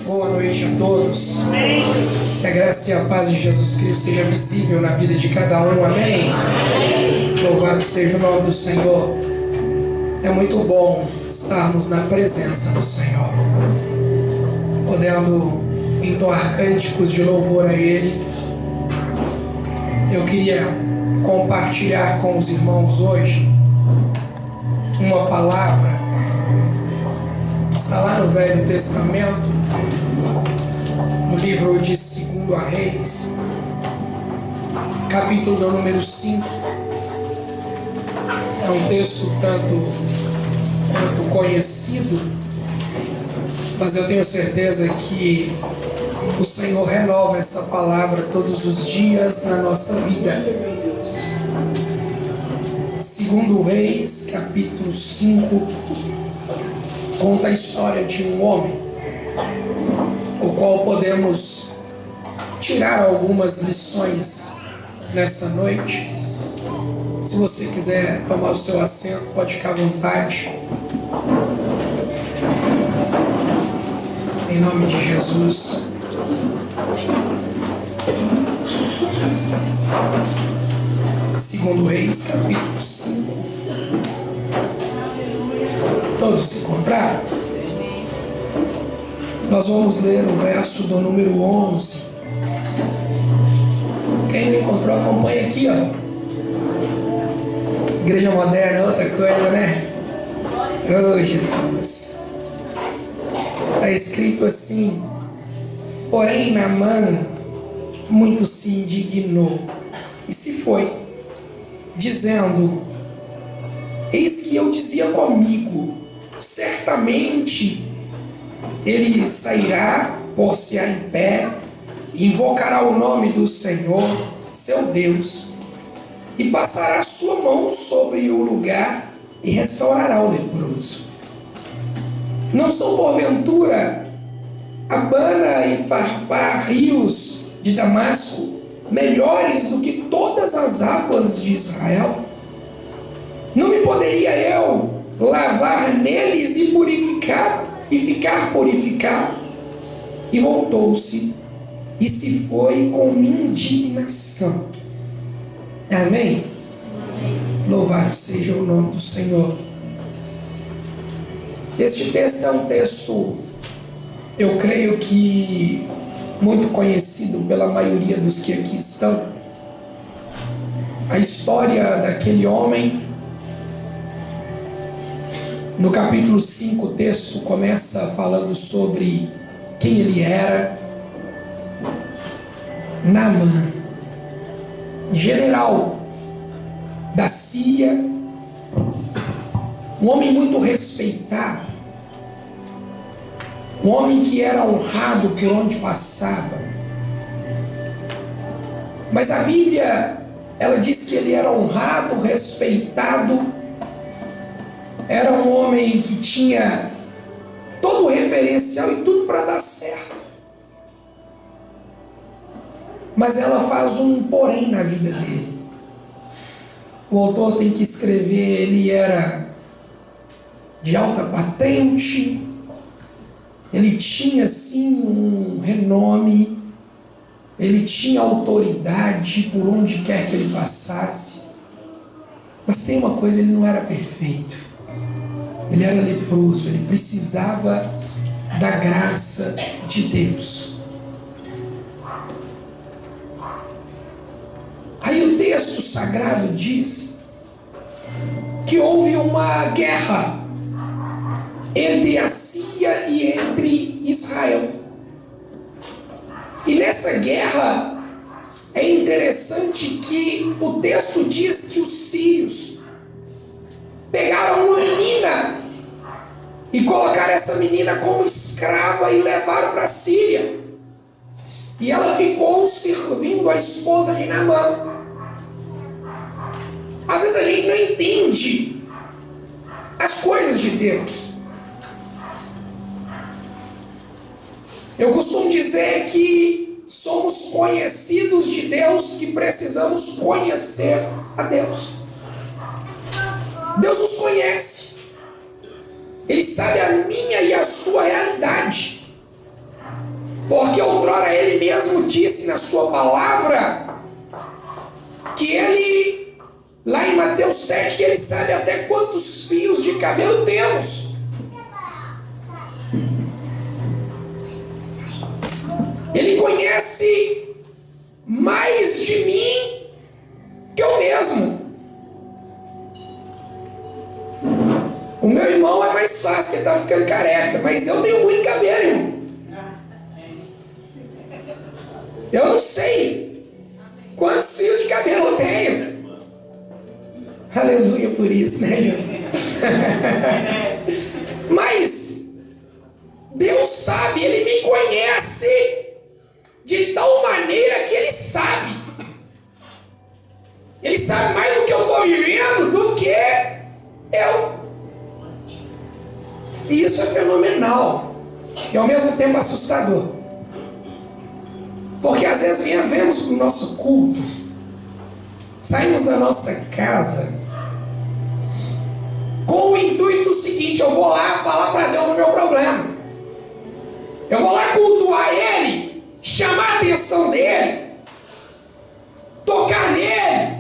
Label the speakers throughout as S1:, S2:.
S1: Boa noite a todos. Que a graça e a paz de Jesus Cristo seja visível na vida de cada um. Amém? Louvado seja o nome do Senhor. É muito bom estarmos na presença do Senhor, podendo entoar cânticos de louvor a Ele. Eu queria compartilhar com os irmãos hoje uma palavra que está lá no Velho Testamento, no livro de 2 Reis, capítulo do número 5. É um texto tanto quanto conhecido, mas eu tenho certeza que o Senhor renova essa palavra todos os dias na nossa vida. 2 Reis, capítulo 5, conta a história de um homem, o qual podemos tirar algumas lições nessa noite. Se você quiser tomar o seu assento, pode ficar à vontade. Em nome de Jesus. Segundo Reis, capítulo 5. Todos se encontraram? Nós vamos ler o verso do número 11. Quem não encontrou, acompanha aqui, ó. Igreja moderna é outra coisa, né? Oh, Jesus. Está escrito assim: porém Naamã muito se indignou e se foi, dizendo: eis que eu dizia comigo, certamente ele sairá, pôr-se-á em pé, e invocará o nome do Senhor, seu Deus, e passará sua mão sobre o lugar e restaurará o leproso. Não são porventura Abana e Farpá, rios de Damasco, melhores do que todas as águas de Israel? Não me poderia eu lavar neles e purificar e ficar purificado? E voltou-se e se foi com indignação. Amém? Louvado seja o nome do Senhor. Este texto é um texto, eu creio que muito conhecido pela maioria dos que aqui estão. A história daquele homem, no capítulo 5, o texto começa falando sobre quem ele era. Naamã, general da Síria, um homem muito respeitado, um homem que era honrado por onde passava. Mas a Bíblia, ela diz que ele era honrado, respeitado, era um homem que tinha todo o referencial e tudo para dar certo. Mas ela faz um porém na vida dele. O autor tem que escrever: ele era de alta patente, ele tinha sim um renome, ele tinha autoridade por onde quer que ele passasse. Mas tem uma coisa: ele não era perfeito, ele era leproso, ele precisava da graça de Deus. Aí o texto sagrado diz que houve uma guerra entre a Síria e entre Israel. E nessa guerra é interessante que o texto diz que os sírios pegaram uma menina e colocaram essa menina como escrava e levaram para a Síria. E ela ficou servindo a esposa de Naamã. Às vezes a gente não entende as coisas de Deus. Eu costumo dizer que somos conhecidos de Deus, que precisamos conhecer a Deus. Deus nos conhece. Ele sabe a minha e a sua realidade. Porque outrora ele mesmo disse na sua palavra que ele, lá em Mateus 7, que ele sabe até quantos fios de cabelo temos. Ele conhece mais de mim que eu mesmo. O meu irmão é mais fácil, que ele está ficando careca, mas eu tenho muito cabelo, irmão. Eu não sei quantos fios de cabelo eu tenho. Aleluia por isso, né, Jesus? Mas Deus sabe, Ele me conhece de tal maneira que Ele sabe. Ele sabe mais do que eu estou vivendo do que eu. E isso é fenomenal. E ao mesmo tempo assustador. Porque às vezes vemos para o nosso culto, saímos da nossa casa com o intuito seguinte: eu vou lá falar para Deus do meu problema. Eu vou lá cultuar Ele, chamar a atenção dEle, tocar nele.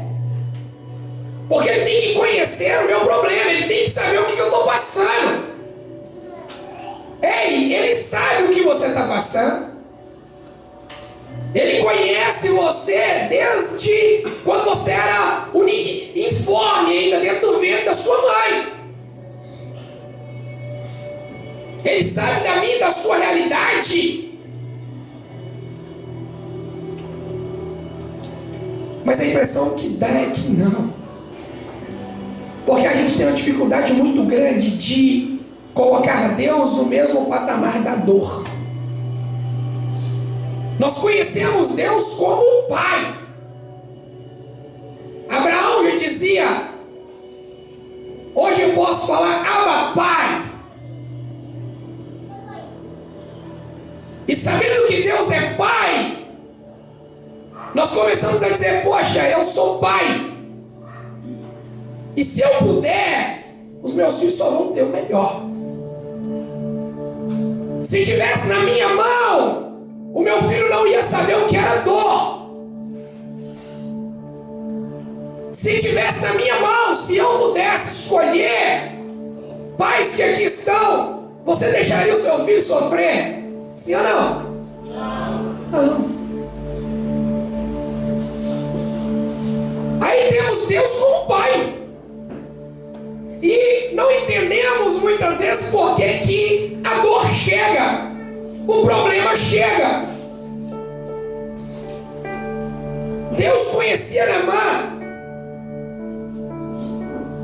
S1: Porque Ele tem que conhecer o meu problema, Ele tem que saber o que eu estou passando. Ei, Ele sabe o que você está passando. Ele conhece você desde quando você era informe ainda dentro do ventre da sua mãe. Ele sabe da minha e da sua realidade. Mas a impressão que dá é que não. Porque a gente tem uma dificuldade muito grande de colocar Deus no mesmo patamar da dor. Nós conhecemos Deus como um pai. Abraão já dizia: hoje eu posso falar Abba, Pai. E sabendo que Deus é pai, nós começamos a dizer: poxa, eu sou pai. E se eu puder, os meus filhos só vão ter o melhor. Se estivesse na minha mão, o meu filho não ia saber o que era dor. Se tivesse na minha mão, se eu pudesse escolher, pais que aqui estão, você deixaria o seu filho sofrer? Sim ou não? Não. Aí temos Deus como pai. E não entendemos muitas vezes por que a dor chega, o problema chega. Deus conhecia Naamã.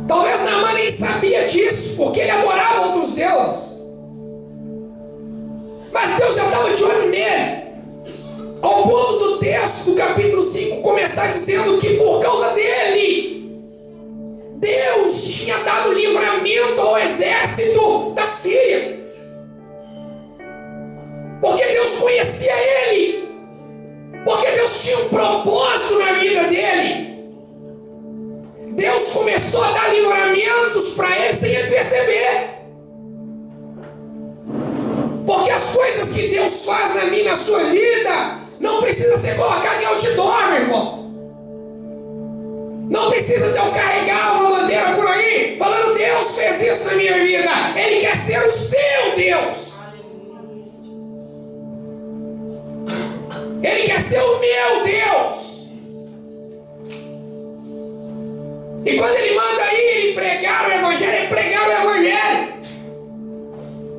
S1: Talvez Naamã nem sabia disso, porque ele adorava outros deuses. Mas Deus já estava de olho nele. Ao ponto do texto do capítulo 5 começar dizendo que por causa dele, Deus tinha dado livramento ao exército da Síria. Porque Deus conhecia ele. Porque Deus tinha um propósito na vida dele. Deus começou a dar livramentos para ele sem ele perceber. Porque as coisas que Deus faz na minha e na sua vida não precisa ser colocado em outdoor, meu irmão. Não precisa de eu carregar uma bandeira por aí falando: Deus fez isso na minha vida. Ele quer ser o seu Deus. Ele quer ser o meu Deus. E quando Ele manda ir pregar o Evangelho, é pregar o Evangelho.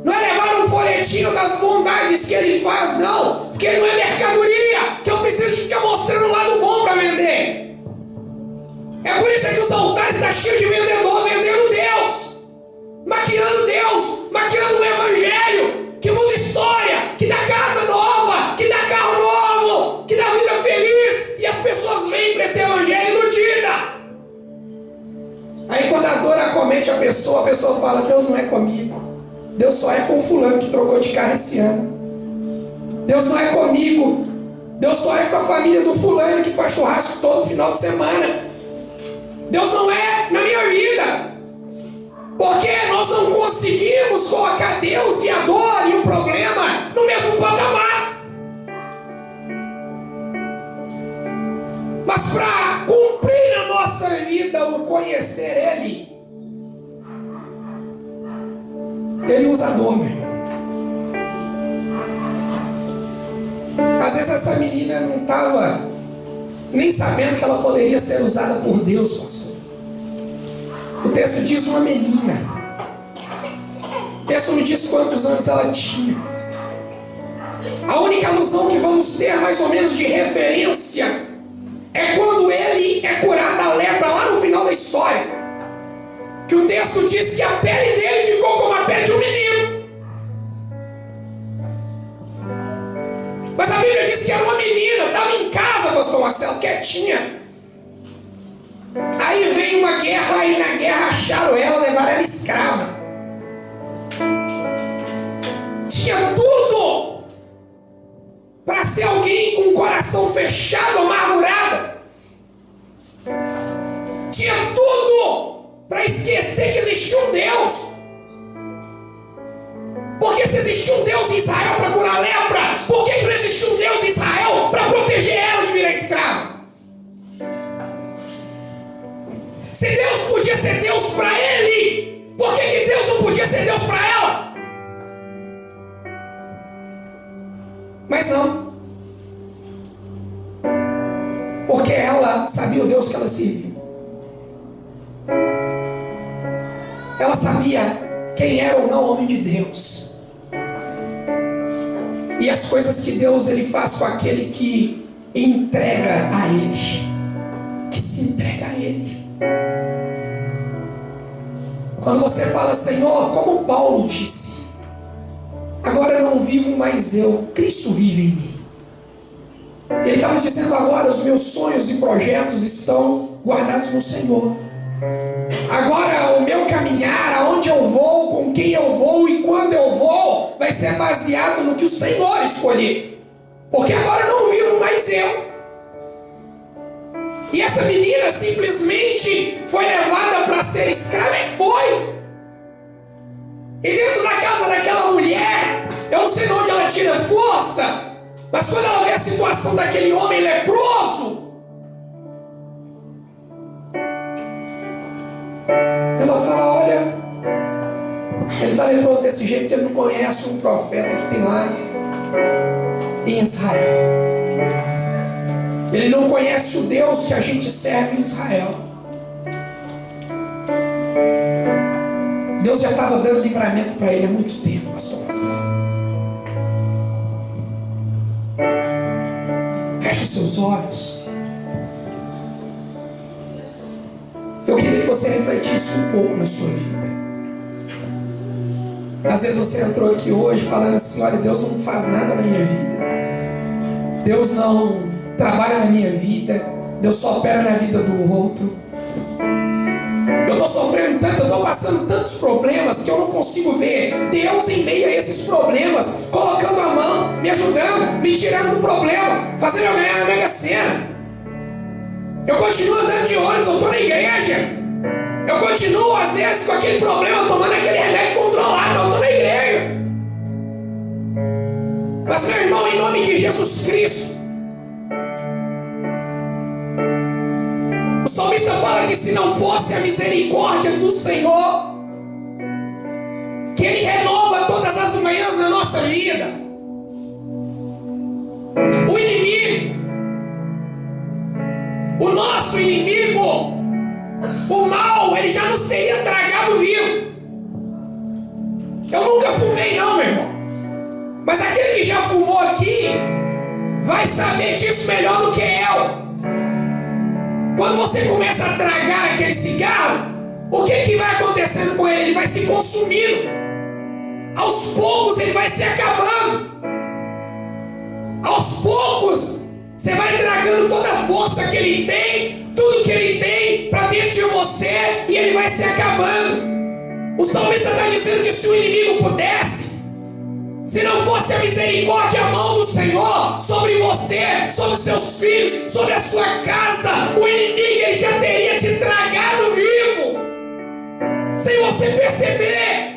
S1: Não é levar um folhetinho das bondades que Ele faz, não. Porque não é mercadoria que eu preciso ficar mostrando o lado bom para vender. É por isso que os altares estão cheios de vendedor vendendo Deus, maquiando um Evangelho que muda história, que dá casa nova, que dá carro novo, que dá vida feliz, e as pessoas vêm para esse Evangelho iludida. Aí quando a dor acomete a pessoa fala: Deus não é comigo, Deus só é com o fulano que trocou de carro esse ano. Deus não é comigo, Deus só é com a família do fulano que faz churrasco todo final de semana. Deus não é na minha vida. Porque nós não conseguimos colocar Deus e a dor e o problema no mesmo patamar. para cumprir na nossa vida o conhecer Ele, Ele usa a dor, meu irmão. Às vezes essa menina não estava nem sabendo que ela poderia ser usada por Deus, pastor. O texto diz uma menina. O texto não diz quantos anos ela tinha. A única alusão que vamos ter mais ou menos de referência é quando ele é curado da lepra lá no final da história, que o texto diz que a pele dele ficou como a pele de um menino. Mas a Bíblia diz que era uma menina, estava em casa, pastor Marcelo, quietinha. Aí veio uma guerra, e na guerra acharam ela, levaram ela escrava. Tinha tudo para ser alguém com o coração fechado, amargurada. Tinha tudo para esquecer que existia um Deus. Porque se existia um Deus em Israel para curar a lepra, por que não existia um Deus em Israel para proteger ela de virar escrava? Se Deus podia ser Deus para ele, por que Deus não podia ser Deus para ela? Mas não. Porque ela sabia o Deus que ela servia. Ela sabia quem era ou não homem de Deus. E as coisas que Deus ele faz com aquele que entrega a Ele, que se entrega a Ele. Quando você fala, Senhor, como Paulo disse, agora não vivo mais eu, Cristo vive em mim. Ele estava dizendo agora, os meus sonhos e projetos estão guardados no Senhor. Agora o meu caminhar, aonde eu vou, com quem eu vou e quando eu vou, vai ser baseado no que o Senhor escolher. Porque agora não vivo mais eu. E essa menina simplesmente foi levada para ser escrava e foi. E dentro da casa daquela mulher, eu não sei de onde ela tira força, mas quando ela vê a situação daquele homem leproso, ela fala, olha, ele está leproso desse jeito porque ele não conhece um profeta que tem lá em Israel. Ele não conhece o Deus que a gente serve em Israel. Deus já estava dando livramento para ele há muito tempo, pastor Marcelo. Feche os seus olhos. Eu queria que você refletisse um pouco na sua vida. Às vezes você entrou aqui hoje falando assim, olha, Deus não faz nada na minha vida. Deus não trabalha na minha vida, Deus só opera na vida do outro. Eu estou sofrendo tanto, eu estou passando tantos problemas que eu não consigo ver Deus em meio a esses problemas, colocando a mão, me ajudando, me tirando do problema, fazendo eu ganhar na Mega Sena. Eu continuo andando de ônibus, eu estou na igreja. Eu continuo às vezes com aquele problema, tomando aquele remédio controlado, eu estou na igreja. Mas meu irmão, em nome de Jesus Cristo, o salmista fala que se não fosse a misericórdia do Senhor, que Ele renova todas as manhãs na nossa vida, o inimigo, o nosso inimigo, o mal, ele já nos teria tragado vivo. Eu nunca fumei não, meu irmão, mas aquele que já fumou aqui vai saber disso melhor do que eu. Quando você começa a tragar aquele cigarro, o que vai acontecendo com ele? Ele vai se consumindo. Aos poucos ele vai se acabando. Aos poucos você vai tragando toda a força que ele tem, tudo que ele tem para dentro de você, e ele vai se acabando. O salmista está dizendo que se o inimigo pudesse, se não fosse a misericórdia, a mão do Senhor sobre você, sobre os seus filhos, sobre a sua casa, o inimigo ele já teria te tragado vivo, sem você perceber.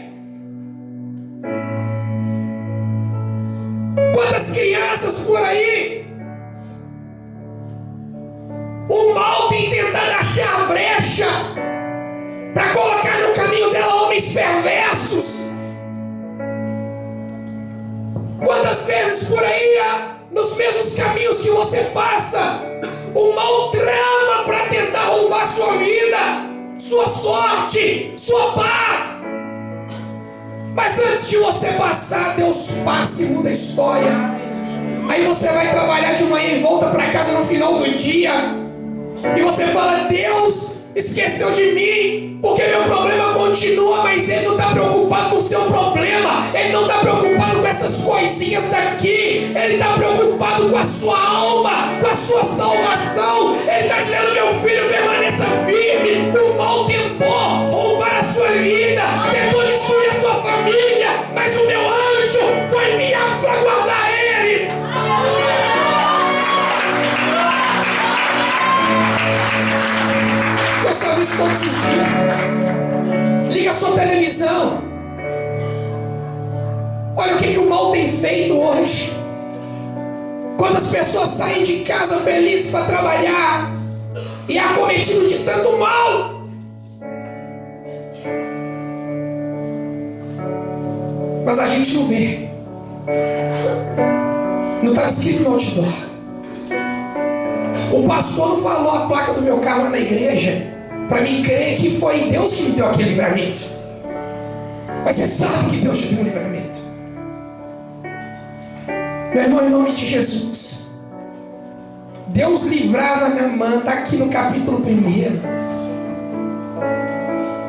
S1: Quantas crianças por aí, o achar brecha para colocar no caminho dela homens perversos. Quantas vezes por aí, nos mesmos caminhos que você passa, o mal trama para tentar roubar sua vida, sua sorte, sua paz. Mas antes de você passar, Deus passa e muda a história. Aí você vai trabalhar de manhã e volta para casa no final do dia, e você fala: Deus esqueceu de mim, porque meu problema continua. Mas Ele não está preocupado com o seu problema, Ele não está preocupado com essas coisinhas daqui, Ele está preocupado com a sua alma, com a sua salvação. Ele está dizendo: meu filho, permaneça firme. O mal tentou roubar a sua vida, tentou destruir a sua família, mas o meu anjo foi enviado para guardar eles. Deus faz isso todos os dias. Liga a sua televisão. Olha o que o mal tem feito hoje. Quantas pessoas saem de casa felizes para trabalhar e é acometido de tanto mal. Mas a gente não vê. Não está escrito no outdoor. O pastor não falou a placa do meu carro na igreja para mim crer que foi Deus que me deu aquele livramento. Mas você sabe que Deus te deu um livramento. Meu irmão, em nome de Jesus, Deus livrava Naamã. Está aqui no capítulo 1.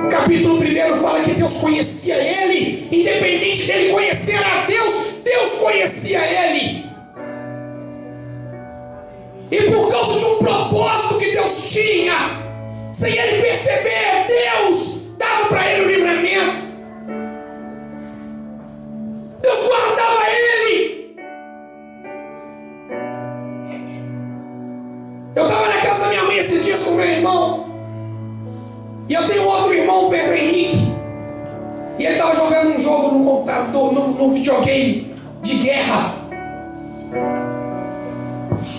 S1: O capítulo 1 fala que Deus conhecia ele. Independente dele conhecer a Deus, Deus conhecia ele. E por causa de um propósito que Deus tinha, sem ele perceber, Deus dava para ele o livramento. Deus guardava ele. Eu estava na casa da minha mãe esses dias com meu irmão, e eu tenho outro irmão, Pedro Henrique, e ele estava jogando um jogo no computador, no videogame de guerra.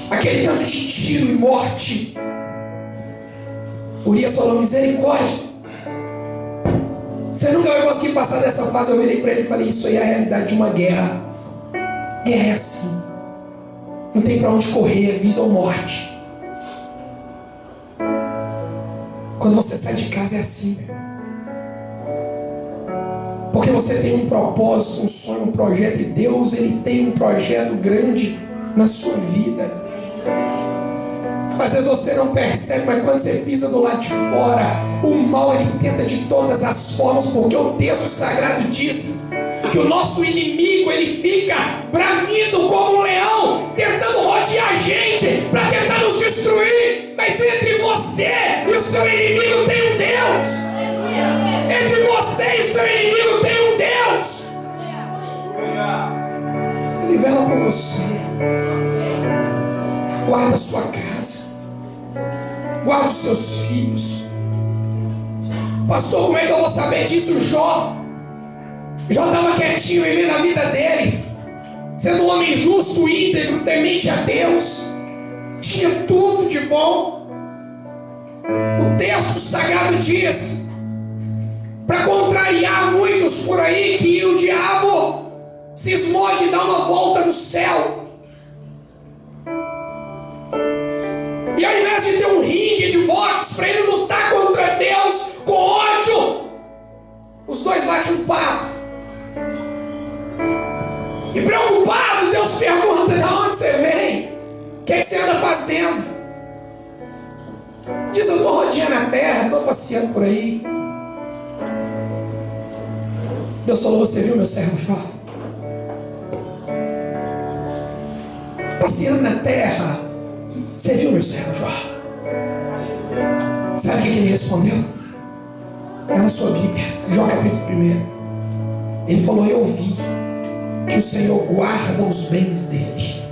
S1: Aquele tanto de tiro e morte. Urias falou: misericórdia, você nunca vai conseguir passar dessa fase. Eu virei para ele e falei: isso aí é a realidade de uma guerra. Guerra é assim, não tem para onde correr, é vida ou morte. Quando você sai de casa é assim, porque você tem um propósito, um sonho, um projeto, e Deus, Ele tem um projeto grande na sua vida. Às vezes você não percebe, mas quando você pisa do lado de fora, o mal ele tenta de todas as formas, porque o texto sagrado diz que o nosso inimigo ele fica bramindo como um leão, tentando rodear a gente para tentar nos destruir. Mas entre você e o seu inimigo tem um Deus. Entre você e o seu inimigo tem um Deus. Ele vela por você. Guarda a sua casa, guarda os seus filhos. Pastor, como é que eu vou saber disso? Jó estava quietinho vivendo a vida dele, sendo um homem justo, íntegro, temente a Deus, tinha tudo de bom. O texto sagrado diz, para contrariar muitos por aí, que o diabo cismou de dar uma volta no céu. E ao invés de ter um ringue de boxe para ele lutar contra Deus com ódio, os dois batem um papo. E preocupado, Deus pergunta: de onde você vem? O que você anda fazendo? Diz: eu estou rodeando a terra, estou passeando por aí. Deus falou: você viu meu servo Jó? Passeando na terra. Você viu meu servo Jó? Sabe o que ele respondeu? Está na sua Bíblia, Jó capítulo 1. Ele falou: eu vi que o Senhor guarda os bens dele,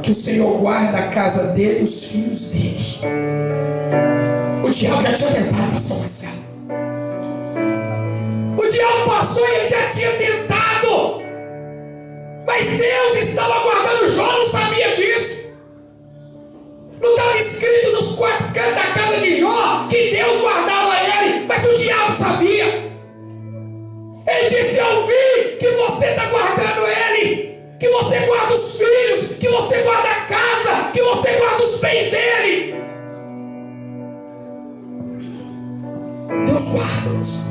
S1: que o Senhor guarda a casa dele e os filhos dele. O diabo já tinha tentado, pastor Marcelo. O diabo passou e ele já tinha tentado, mas Deus estava guardando Jó, não sabia disso. Não estava escrito nos 4 cantos da casa de Jó que Deus guardava ele, mas o diabo sabia. Ele disse: eu vi que você está guardando ele, que você guarda os filhos, que você guarda a casa, que você guarda os bens dele. Deus guarda-nos.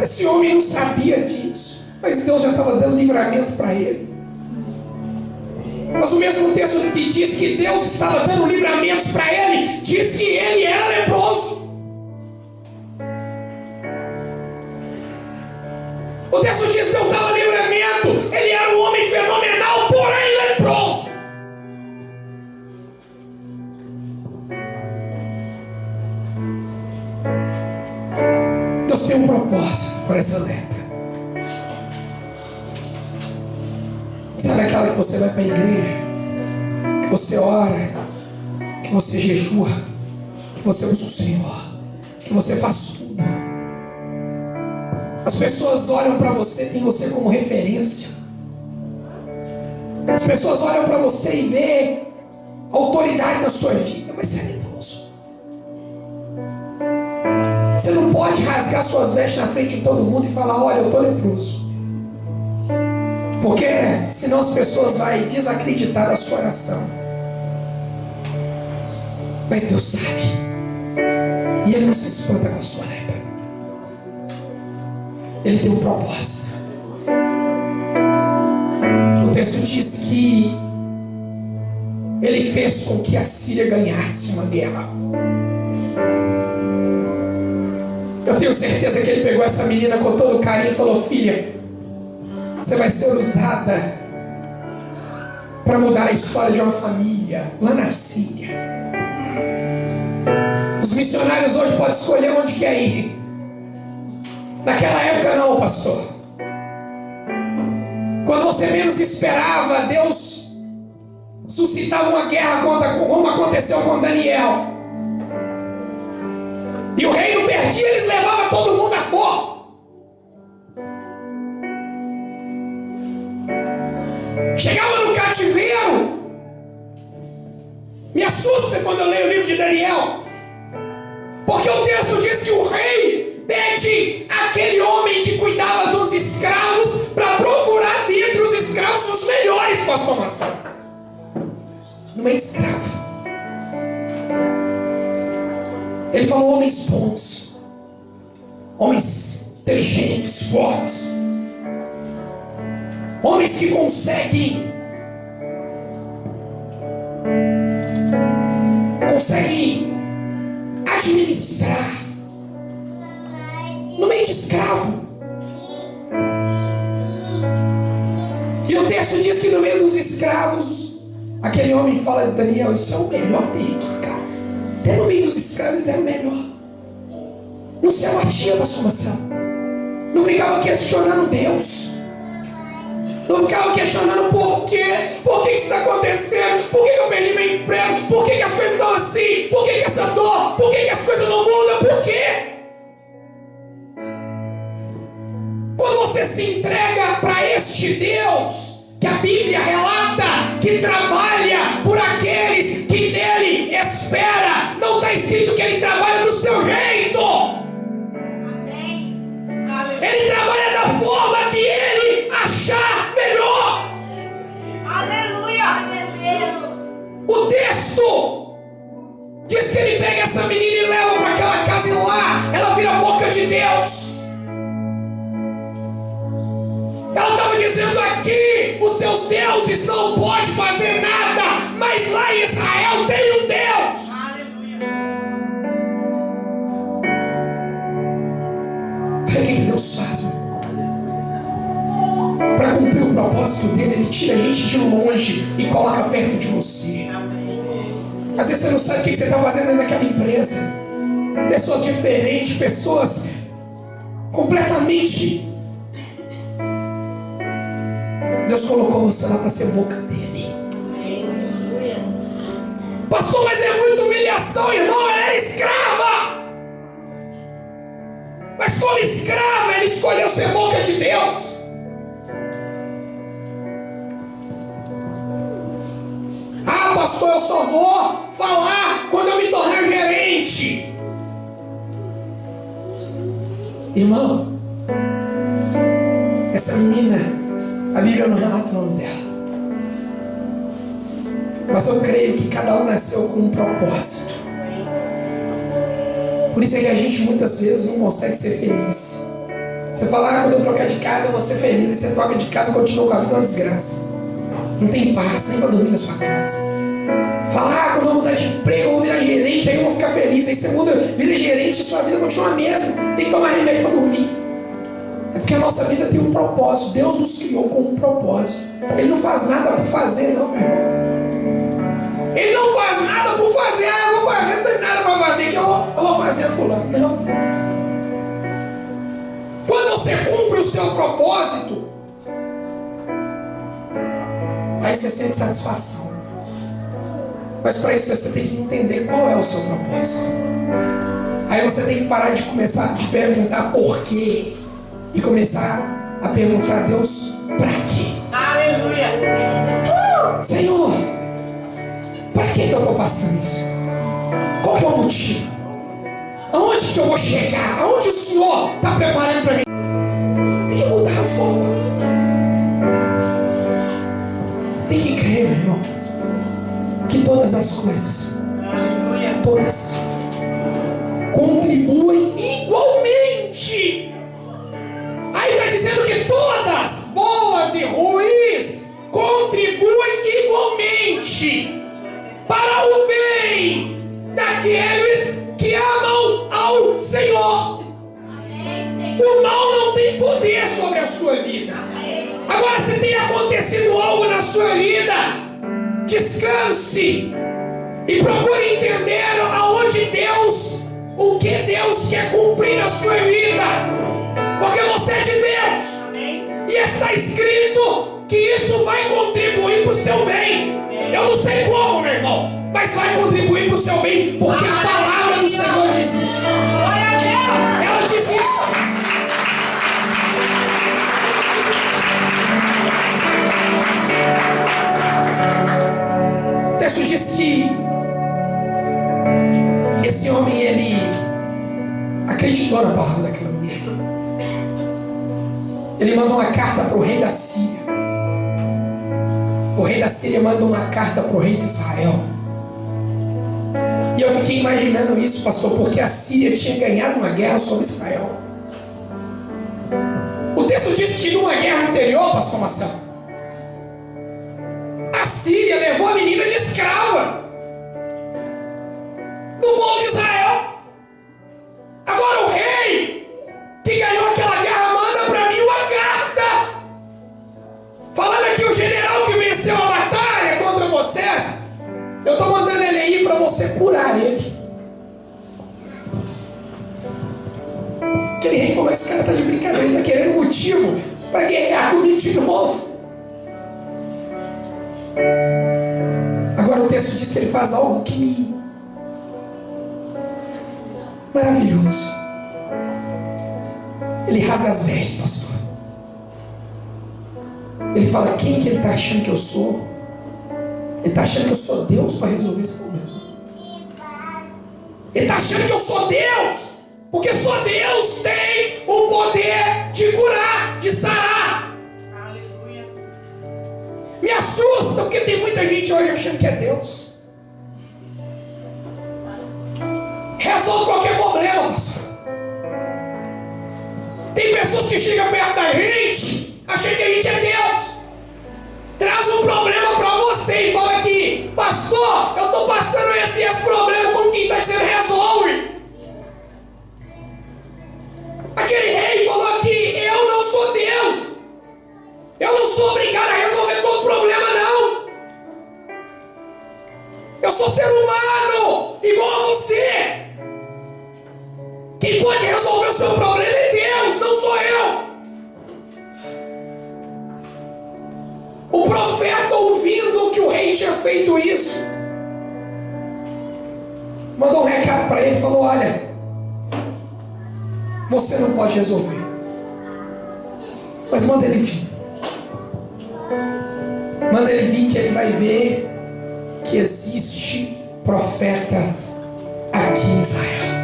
S1: Esse homem não sabia disso, mas Deus já estava dando livramento para ele. Mas o mesmo texto que diz que Deus estava dando livramentos para ele, diz que ele era leproso. O texto diz que Deus dava livramento. Ele era um homem fenomenal, porém leproso. Deus tem um propósito para essa lepra. Sabe aquela que você vai para a igreja, que você ora, que você jejua, que você busca o Senhor, que você faz tudo. As pessoas olham para você, tem você como referência. As pessoas olham para você e vê a autoridade da sua vida, mas você é leproso. Você não pode rasgar suas vestes na frente de todo mundo e falar: olha, eu estou leproso. Porque senão as pessoas vão desacreditar da sua oração. Mas Deus sabe. E Ele não se espanta com a sua lepra. Ele tem um propósito. O texto diz que Ele fez com que a Síria ganhasse uma guerra. Eu tenho certeza que Ele pegou essa menina com todo carinho e falou: filha, você vai ser usada para mudar a história de uma família lá na Síria. Os missionários hoje podem escolher onde quer ir. Naquela época não, pastor. Quando você menos esperava, Deus suscitava uma guerra como aconteceu com Daniel. E o reino perdia, eles levavam todo mundo à força. Chegava no cativeiro. Me assusta quando eu leio o livro de Daniel, porque o texto diz que o rei pede aquele homem que cuidava dos escravos para procurar dentre os escravos os melhores para a formação. No meio de escravo, ele falou: homens bons, homens inteligentes, fortes, homens que conseguem administrar no meio de escravo. E o texto diz que no meio dos escravos, aquele homem fala: Daniel, isso é o melhor território, cara. Até no meio dos escravos eles eram o melhor. Não se abatia para a formação. Não ficava questionando Deus. Não ficava questionando por quê. Por que isso está acontecendo? Por que eu perdi meu emprego? Por que as coisas estão assim? Por que essa dor? Por que as coisas não mudam? Por quê? Quando você se entrega para este Deus, que a Bíblia relata que trabalha por aqueles que nele espera, não está escrito que ele trabalha do seu jeito. Amém. Ele trabalha da forma que ele achar melhor. Aleluia. O texto diz que ele pega essa menina e leva para aquela casa, e lá ela vira a boca de Deus. Ela estava dizendo: aqui os seus deuses não podem fazer nada, mas lá em Israel tem um Deus. Aleluia. Olha o que Deus faz. Para cumprir o propósito dele, Ele tira a gente de longe e coloca perto de você. Às vezes você não sabe o que você está fazendo dentro daquela empresa. Pessoas diferentes, pessoas completamente. Deus colocou você lá para ser boca dele. Pastor, mas é muita humilhação, irmão. Ela era escrava. Mas como escrava, ele escolheu ser boca de Deus. pastor, eu só vou falar quando eu me tornar gerente. Irmão, essa menina, a Bíblia não relata o nome dela, mas eu creio que cada um nasceu com um propósito. Por isso é que a gente muitas vezes não consegue ser feliz. Você fala, quando eu trocar de casa eu vou ser feliz. E você troca de casa e continua com a vida uma desgraça. Não tem paz, nem para dormir na sua casa. Fala, quando eu mudar de emprego eu vou virar gerente, aí eu vou ficar feliz. Aí você muda, vira gerente e sua vida continua a mesma. Tem que tomar remédio para dormir. É porque a nossa vida tem um propósito. Deus nos criou com um propósito. Ele não faz nada por fazer, não, meu irmão. Ele não faz nada por fazer. Eu vou fazer, não tem nada para fazer, que eu vou fazer fulano. Não. Quando você cumpre o seu propósito, aí você sente satisfação. Mas para isso você tem que entender qual é o seu propósito. Aí você tem que parar de começar de perguntar por quê e começar a perguntar a Deus para quê.
S2: Aleluia!
S1: Senhor, para que eu estou passando isso? Qual que é o motivo? Aonde que eu vou chegar? Aonde o Senhor está preparando para mim? Tem que mudar a forma. Tem que crer, meu irmão, que todas as coisas, todas, contribuem igualmente. Aí está dizendo que todas, boas e ruins, contribuem igualmente para o bem daqueles que amam ao Senhor. O mal não tem poder sobre a sua vida. Agora, se tem acontecido algo na sua vida, descanse e procure entender aonde Deus, o que Deus quer cumprir na sua vida, porque você é de Deus e está escrito que isso vai contribuir para o seu bem. Eu não sei como, meu irmão, mas vai contribuir para o seu bem, porque a palavra do Senhor diz isso. Ela diz isso. O texto diz que esse homem, ele acreditou na palavra daquela mulher. Ele mandou uma carta para o rei da Síria. O rei da Síria manda uma carta para o rei de Israel. E eu fiquei imaginando isso, pastor, porque a Síria tinha ganhado uma guerra sobre Israel. O texto diz que numa guerra anterior, pastor Marcelo, a Síria levou a menina de escrava do povo de Israel. Agora o rei que ganhou aquela guerra manda para mim uma carta falando que o general que venceu a batalha contra vocês, eu estou mandando ele aí para você curar ele. Aquele rei falou, esse cara está de brincadeira, ele está querendo motivo para guerrear comigo de novo. Agora o texto diz que ele faz algo que me... maravilhoso. Ele rasga as vestes, pastor. Ele fala, quem que ele está achando que eu sou? Ele está achando que eu sou Deus para resolver esse problema. Ele está achando que eu sou Deus, porque só Deus tem o poder de curar, de sarar.
S2: Aleluia.
S1: Me assusta, porque tem muita gente hoje achando que é Deus. Resolve qualquer problema, pastor. Tem pessoas que chegam perto da gente achando que a gente é Deus. Traz um problema para você e fala aqui, pastor, eu estou passando esse problema, como quem está dizendo, resolve. Aquele rei falou aqui, eu não sou Deus. Eu não sou obrigado a resolver todo problema, não. Eu sou ser humano, igual a você. Quem pode resolver o seu problema é Deus, não sou eu. O profeta, ouvindo que o rei tinha feito isso, mandou um recado para ele, falou, olha, você não pode resolver, mas manda ele vir. Manda ele vir que ele vai ver que existe profeta aqui em Israel.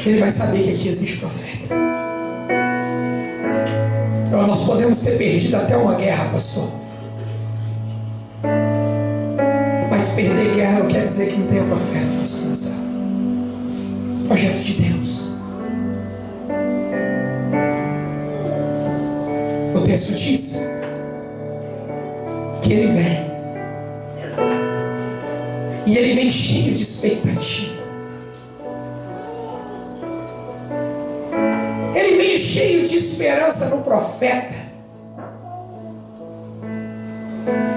S1: Ele vai saber que aqui existe profeta. Nós podemos ter perdido até uma guerra, pastor. Mas perder guerra não quer dizer que não tenha profeta, pastor Marcelo. Projeto de Deus. O texto diz que ele vem. E ele vem cheio de expectativa. Ele vem cheio de esperança no profeta.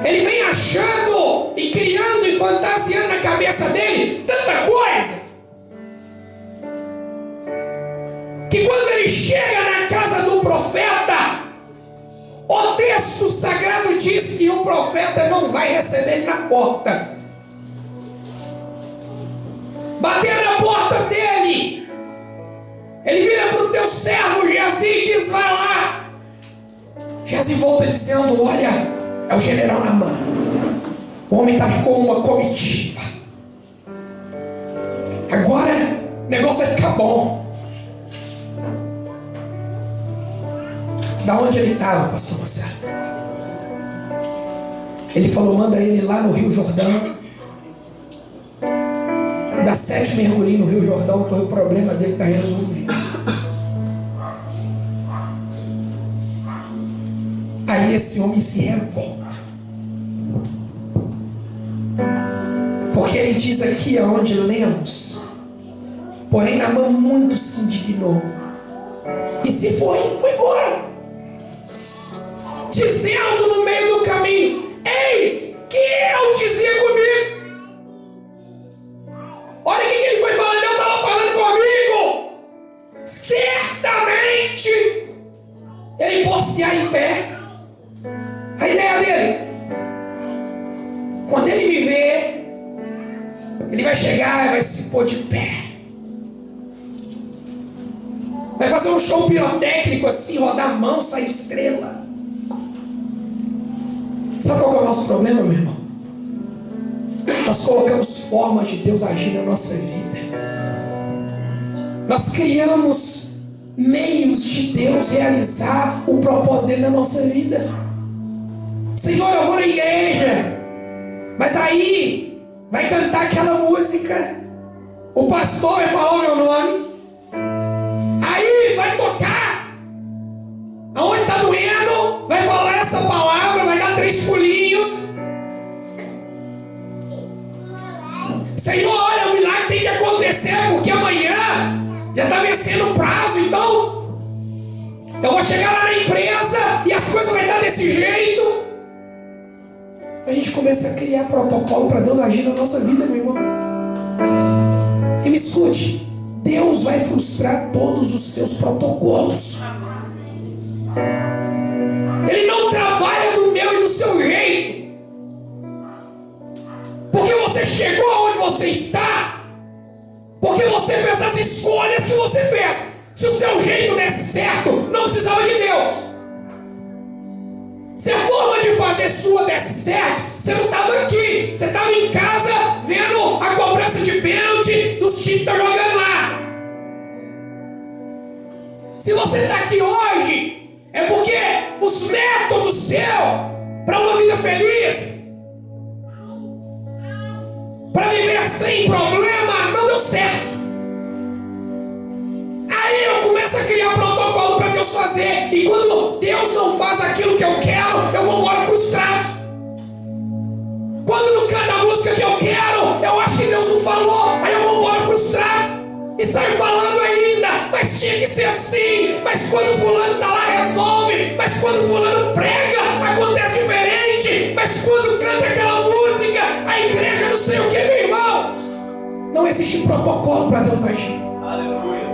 S1: Ele vem achando e criando e fantasiando na cabeça dele tanta coisa, que quando ele chega na casa do profeta, o texto sagrado diz que o profeta não vai receber ele na porta. Bater na porta dele, ele vira para o teu servo Geazi e diz: vai lá. Geazi volta dizendo: olha, é o general Naamã. O homem está com uma comitiva. Agora o negócio vai ficar bom. Da onde ele estava, pastor Marcelo? Ele falou: manda ele lá no Rio Jordão. Dá 7 mergulhinhos no Rio Jordão, porque o problema dele está resolvido. Aí esse homem se revolta. Porque ele diz aqui aonde lemos: porém Naamã muito se indignou e se foi embora, dizendo no meio do caminho: eis que eu dizia comigo. Olha o que ele foi falando. Eu estava falando comigo. Certamente ele pôr-se-á em pé. A ideia dele: quando ele me ver, ele vai chegar e vai se pôr de pé. Vai fazer um show pirotécnico assim, rodar a mão, sair estrela. Sabe qual que é o nosso problema, meu irmão? Nós colocamos formas de Deus agir na nossa vida. Nós criamos meios de Deus realizar o propósito dele na nossa vida. Senhor, eu vou na igreja, mas aí vai cantar aquela música, o pastor vai falar o meu nome, aí vai tocar aonde está doendo, vai falar essa palavra, vai dar 3 pulinhos. Senhor, olha, o milagre tem que acontecer, porque amanhã já está vencendo o prazo, então eu vou chegar lá na empresa e as coisas vão estar desse jeito. A gente começa a criar protocolo para Deus agir na nossa vida, meu irmão. E me escute: Deus vai frustrar todos os seus protocolos. Ele não trabalha do meu e do seu jeito. Porque você chegou aonde você está, porque você fez as escolhas que você fez. Se o seu jeito desse certo, não precisava de Deus. Se a forma de fazer sua desse certo, você não estava aqui. Você estava em casa vendo a cobrança de pênalti dos times que estão jogando lá. Se você está aqui hoje, é porque os métodos seus para uma vida feliz, para viver sem problema, não deu certo. Aí eu começo a criar protocolo para Deus fazer. E quando Deus não faz aquilo que eu quero, eu vou embora frustrado. Quando não canta a música que eu quero, eu acho que Deus não falou. Aí eu vou embora frustrado. E saio falando ainda: mas tinha que ser assim. Mas quando fulano está lá, resolve. Mas quando fulano prega, acontece diferente. Mas quando canta aquela música, a igreja não sei o que, meu irmão. Não existe protocolo para Deus agir.
S2: Aleluia.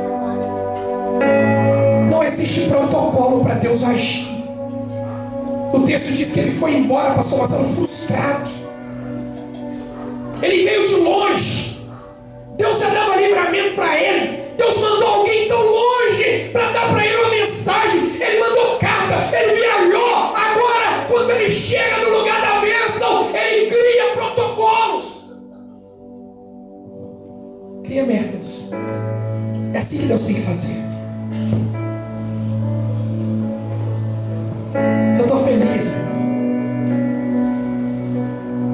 S1: Não existe protocolo para Deus agir. O texto diz que ele foi embora, pastor Marcelo, frustrado. Ele veio de longe. Deus já dava livramento para ele. Deus mandou alguém tão longe para dar para ele uma mensagem. Ele mandou carta, ele viajou. Agora, quando ele chega É assim que Deus tem que fazer. Eu estou feliz, meu irmão.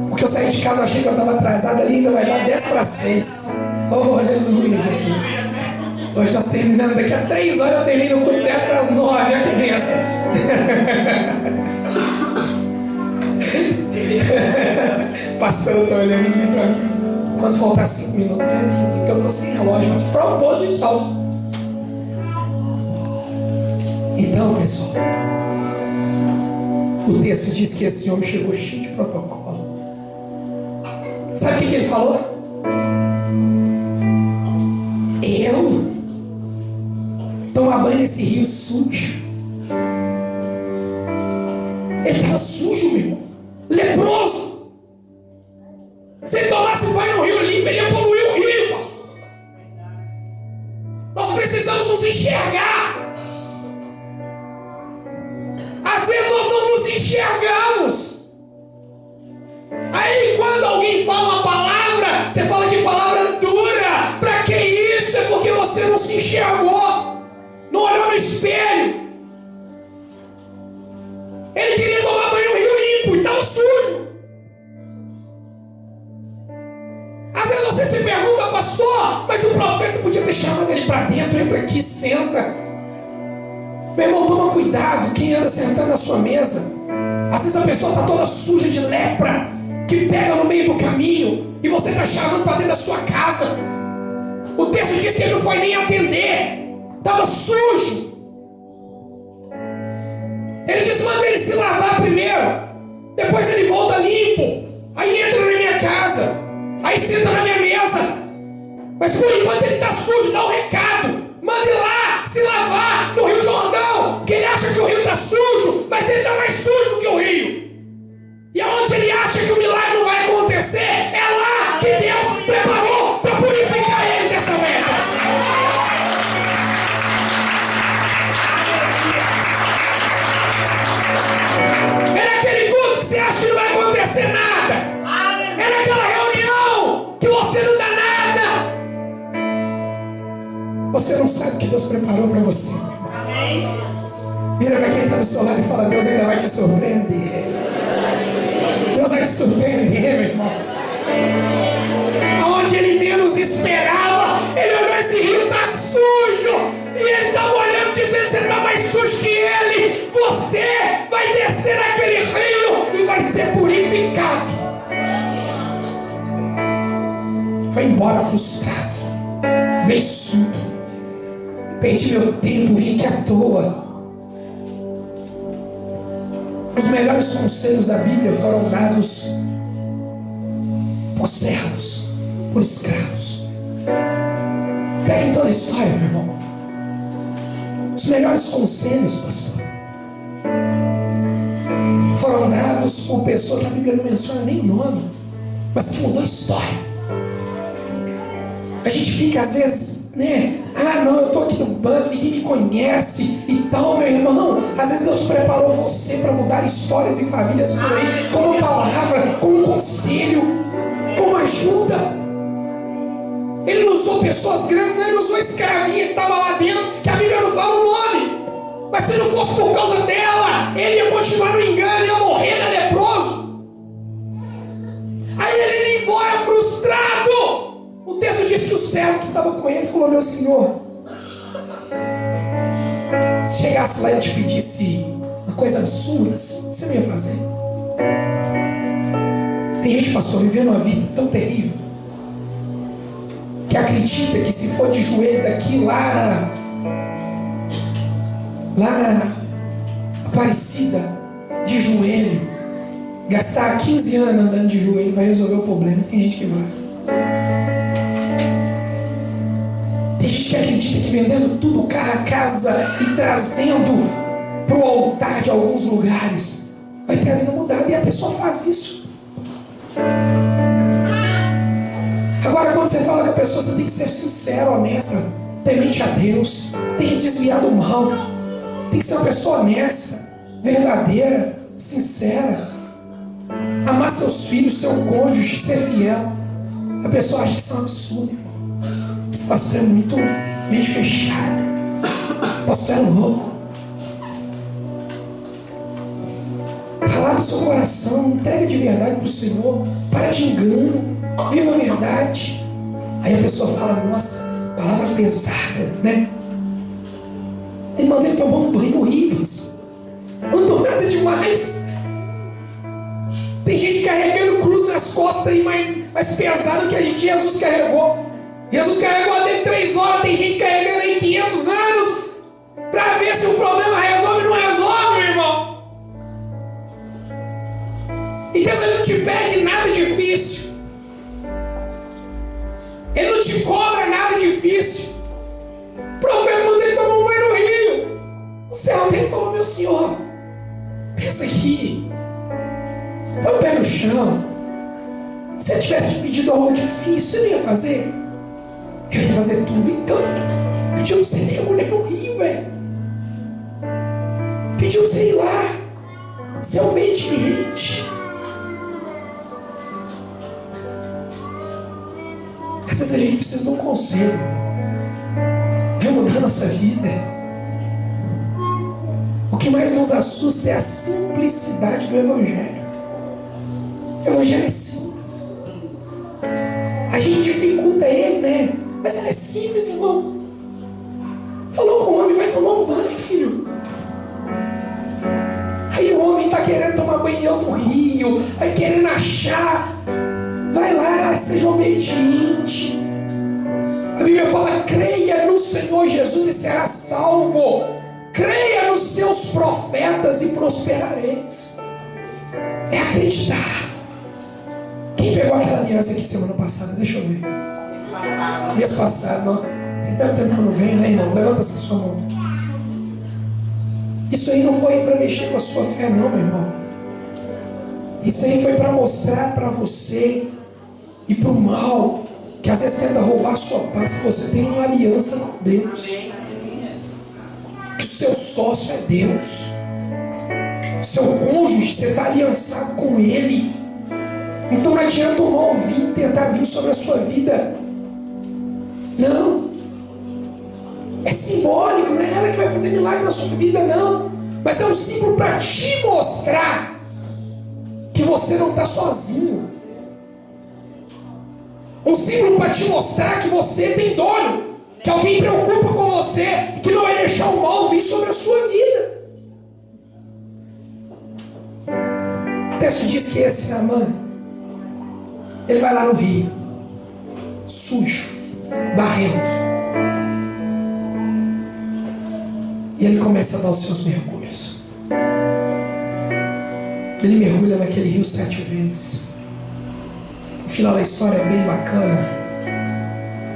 S1: Porque eu saí de casa, eu achei que eu estava atrasado ali, ainda vai dar 10 para 6. Oh, aleluia, Jesus. Hoje nós terminamos, daqui a 3 horas eu termino com 10 para as 9, olha que benção. Pastor, está olhando aqui para mim. Quando faltar 5 minutos, me avise, porque eu estou sem relógio, proposital. Então, pessoal, o texto diz que esse homem chegou cheio de protocolo. Sabe o que ele falou? Eu tomar banho nesse rio sujo. Ele estava sujo, meu irmão. Leproso. Se ele tomasse banho no rio limpo, ele ia poluir o rio, pastor. Nós precisamos nos enxergar. Às vezes nós não nos enxergamos. Aí quando alguém fala uma palavra, você fala que palavra dura. Para que isso? É porque você não se enxergou, não olhou no espelho. Ele queria tomar banho no rio limpo e estava sujo. Às vezes você se pergunta, pastor, mas o profeta podia ter chamado ele para dentro, entra aqui, senta. Meu irmão, toma cuidado, quem anda sentando na sua mesa. Às vezes a pessoa está toda suja de lepra, que pega no meio do caminho, e você está chamando para dentro da sua casa. O texto diz que ele não foi nem atender, estava sujo. Ele diz, manda ele se lavar primeiro, depois ele volta limpo, aí entra na minha casa, aí senta na minha mesa. Mas por enquanto ele está sujo, dá um recado, manda ele lá se lavar no Rio Jordão, porque ele acha que o rio está sujo, mas ele está mais sujo que o rio. E aonde ele acha que o milagre não vai acontecer, é lá que Deus preparou para purificar ele dessa lepra. É naquele culto que você acha que não vai acontecer nada. É naquela reunião que você não dá nada. Você não sabe o que Deus preparou para você. Vira para quem está do seu lado e fala, Deus ainda vai te surpreender. Deus vai te surpreender, meu irmão. Aonde ele menos esperava, ele olhou, esse rio está sujo. E ele estava olhando, dizendo, você está mais sujo que ele. Você vai descer naquele rio e vai ser purificado. Foi embora frustrado, beiçudo. Perdi meu tempo, vim aqui à toa. Os melhores conselhos da Bíblia foram dados por servos, por escravos. Peguem toda a história, meu irmão. Os melhores conselhos, pastor, foram dados por pessoa que a Bíblia não menciona nem nome, mas que mudou a história. A gente fica às vezes, né? Ah, não, eu estou aqui no banco, ninguém me conhece e tal, meu irmão. Às vezes Deus preparou você para mudar histórias e famílias por aí, com uma palavra, com um conselho, com ajuda. Ele não usou pessoas grandes, ele não usou escravinha que estava lá dentro, que a Bíblia não fala o nome. Mas se não fosse por causa dela, ele ia continuar no engano, ia morrer, né, leproso. Aí ele ia embora frustrado. O texto diz que o servo que estava com ele falou, meu senhor, se chegasse lá e te pedisse uma coisa absurda, você não ia fazer? Tem gente, pastor, vivendo uma vida tão terrível, que acredita que se for de joelho daqui lá na Aparecida, de joelho, gastar 15 anos andando de joelho, vai resolver o problema. Tem gente que vai. Tem gente que acredita que vendendo tudo, carro, a casa, e trazendo para o altar de alguns lugares, vai ter a vida mudada. E a pessoa faz isso. Agora, quando você fala com a pessoa, você tem que ser sincero, honesta, temente a Deus, tem que desviar do mal, tem que ser uma pessoa honesta, verdadeira, sincera, amar seus filhos, seu cônjuge, ser fiel. A pessoa acha que isso é um absurdo, irmão. Esse pastor é muito mente fechada. Pastor, era um louco. Falar do seu coração, entrega de verdade para o Senhor. Para de engano, viva a verdade. Aí a pessoa fala, nossa, palavra pesada, né? Ele mandou ele tomar um banho no Ribas. Mandou nada demais. Tem gente carregando cruz nas costas aí mais pesado que a gente Jesus carregou. Jesus carregou a dele 3 horas. Tem gente carregando aí 500 anos para ver se o problema resolve ou não resolve, meu irmão. Então ele não te pede nada difícil. Ele não te cobra nada difícil. O profeta mandou ele tomar um banho no rio. O céu dele falou, meu senhor, pensa aqui, põe o pé no chão. Se eu tivesse te pedido algo difícil, você não ia fazer? Eu ia fazer tudo. Então, pediu pra você mergulhar no rio, velho. Pediu pra você ir lá, ser obediente. Às vezes a gente precisa de um conselho. Vai mudar a nossa vida. O que mais nos assusta é a simplicidade do Evangelho. O Evangelho é simples. A gente dificulta ele, né? Mas ele é simples, irmão. Falou com o homem, vai tomar um banho, filho. Aí o homem está querendo tomar banho em outro rio, vai querendo achar. Vai lá, seja obediente. A Bíblia fala, creia no Senhor Jesus e será salvo. Creia nos seus profetas e prosperareis. É acreditar. Quem pegou aquela aliança aqui semana passada? Deixa eu ver. Mês passado, não. Tem tanto tempo que não vem, né, irmão? Levanta essa sua mão. Isso aí não foi para mexer com a sua fé, não, meu irmão. Isso aí foi para mostrar para você e para o mal, que às vezes tenta roubar a sua paz, que você tem uma aliança com Deus. Que o seu sócio é Deus. O seu cônjuge, você está aliançado com Ele. Então não adianta o mal vir tentar vir sobre a sua vida. Não. É simbólico, não é ela que vai fazer milagre na sua vida, não. Mas é um símbolo para te mostrar que você não está sozinho. Um símbolo para te mostrar que você tem dono, que alguém preocupa com você e que não vai deixar o mal vir sobre a sua vida. O texto diz que esse Naamã, ele vai lá no rio, sujo, barrento, e ele começa a dar os seus mergulhos. Ele mergulha naquele rio 7 vezes. O final da história é bem bacana.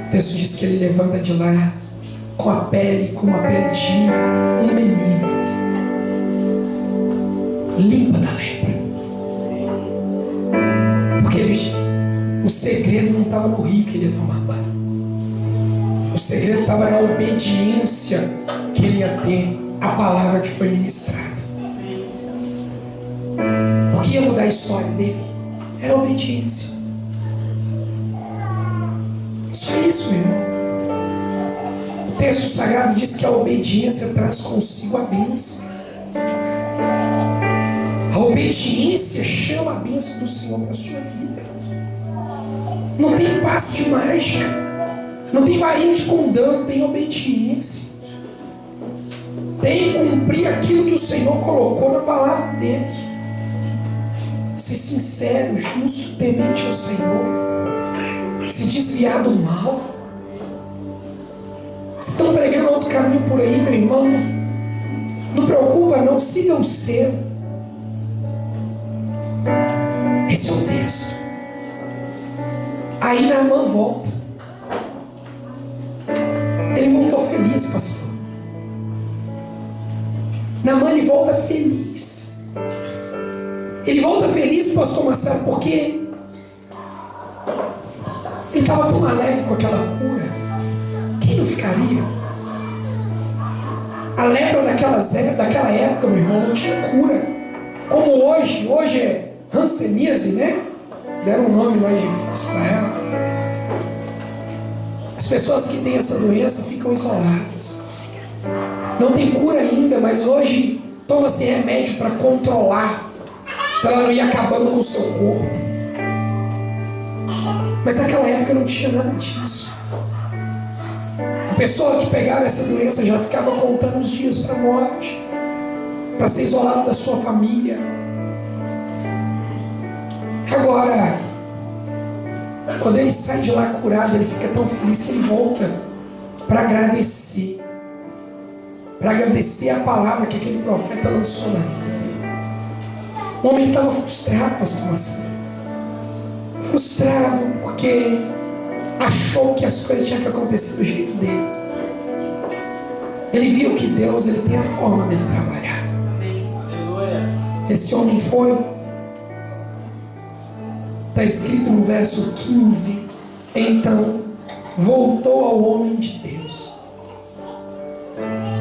S1: O texto diz que ele levanta de lá com uma pele de um menino, limpa da lepra. Porque o segredo não estava no rio que ele ia tomar banho. O segredo estava na obediência que ele ia ter à palavra que foi ministrada. O que ia mudar a história dele era a obediência. Só isso, meu irmão. O texto sagrado diz que a obediência traz consigo a bênção. A obediência chama a bênção do Senhor para a sua vida. Não tem passe de mágica, não tem varinha de condão, tem obediência. Tem cumprir aquilo que o Senhor colocou na palavra dele. Ser sincero, justo, temente ao Senhor. Se desviar do mal. Se estão pregando outro caminho por aí, meu irmão, não preocupa não, siga o seu. Esse é o texto. Aí Naamã volta. Ele voltou feliz, pastor. Naamã, ele volta feliz. Ele volta feliz, pastor Marcelo, porque ele estava tão alegre com aquela cura. Quem não ficaria? A lepra daquela época, meu irmão, não tinha cura. Como hoje é hanseníase, né? Deram um nome mais difícil para ela. As As pessoas que têm essa doença ficam isoladas. Não tem cura ainda, mas hoje toma-se remédio para controlar, para ela não ir acabando com o seu corpo. Mas naquela época não tinha nada disso. A pessoa que pegava essa doença já ficava contando os dias para a morte, para ser isolado da sua família. Agora, quando ele sai de lá curado, ele fica tão feliz que ele volta para agradecer a palavra que aquele profeta lançou na vida dele. O homem estava frustrado com a situação, frustrado porque achou que as coisas tinham que acontecer do jeito dele. Ele viu que Deus, ele tem a forma dele trabalhar. Esse homem foi, está escrito no verso 15: então voltou ao homem de Deus,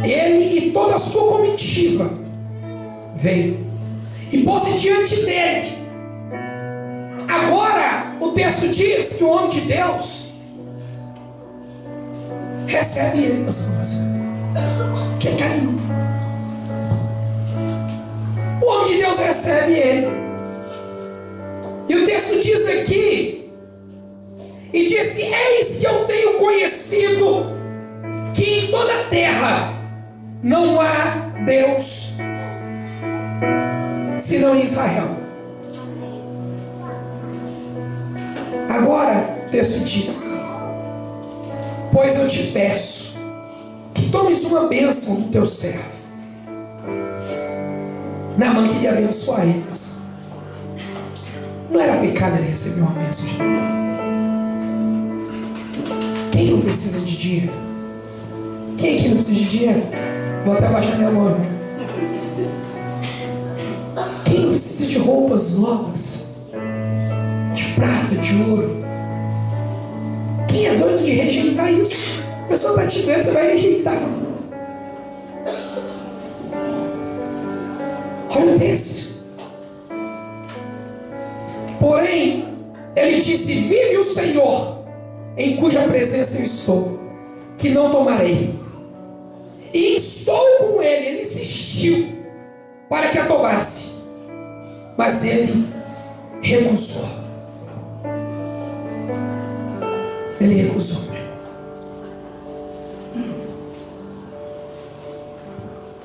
S1: ele e toda a sua comitiva veio e pôs-se diante dele. Agora o texto diz que o homem de Deus recebe ele, pastor Marcelo, que é carinho. O homem de Deus recebe ele. E o texto diz aqui, e disse: eis que eu tenho conhecido que em toda a terra não há Deus senão em Israel. Agora o texto diz: pois eu te peço que tomes uma bênção do teu servo. Naamã queria abençoar ele, pastor. Não era pecado ele receber uma bênção de Deus. Quem não precisa de dinheiro? Quem aqui não precisa de dinheiro? Vou até baixar minha mão. Quem não precisa de roupas novas, de prata, de ouro? Quem é doido de rejeitar isso? A pessoa está te dando, você vai rejeitar. Olha o texto. Porém, ele disse: vive o Senhor, em cuja presença eu estou, que não tomarei. E estou com ele. Ele insistiu para que a tomasse, mas ele recusou. Ele recusou.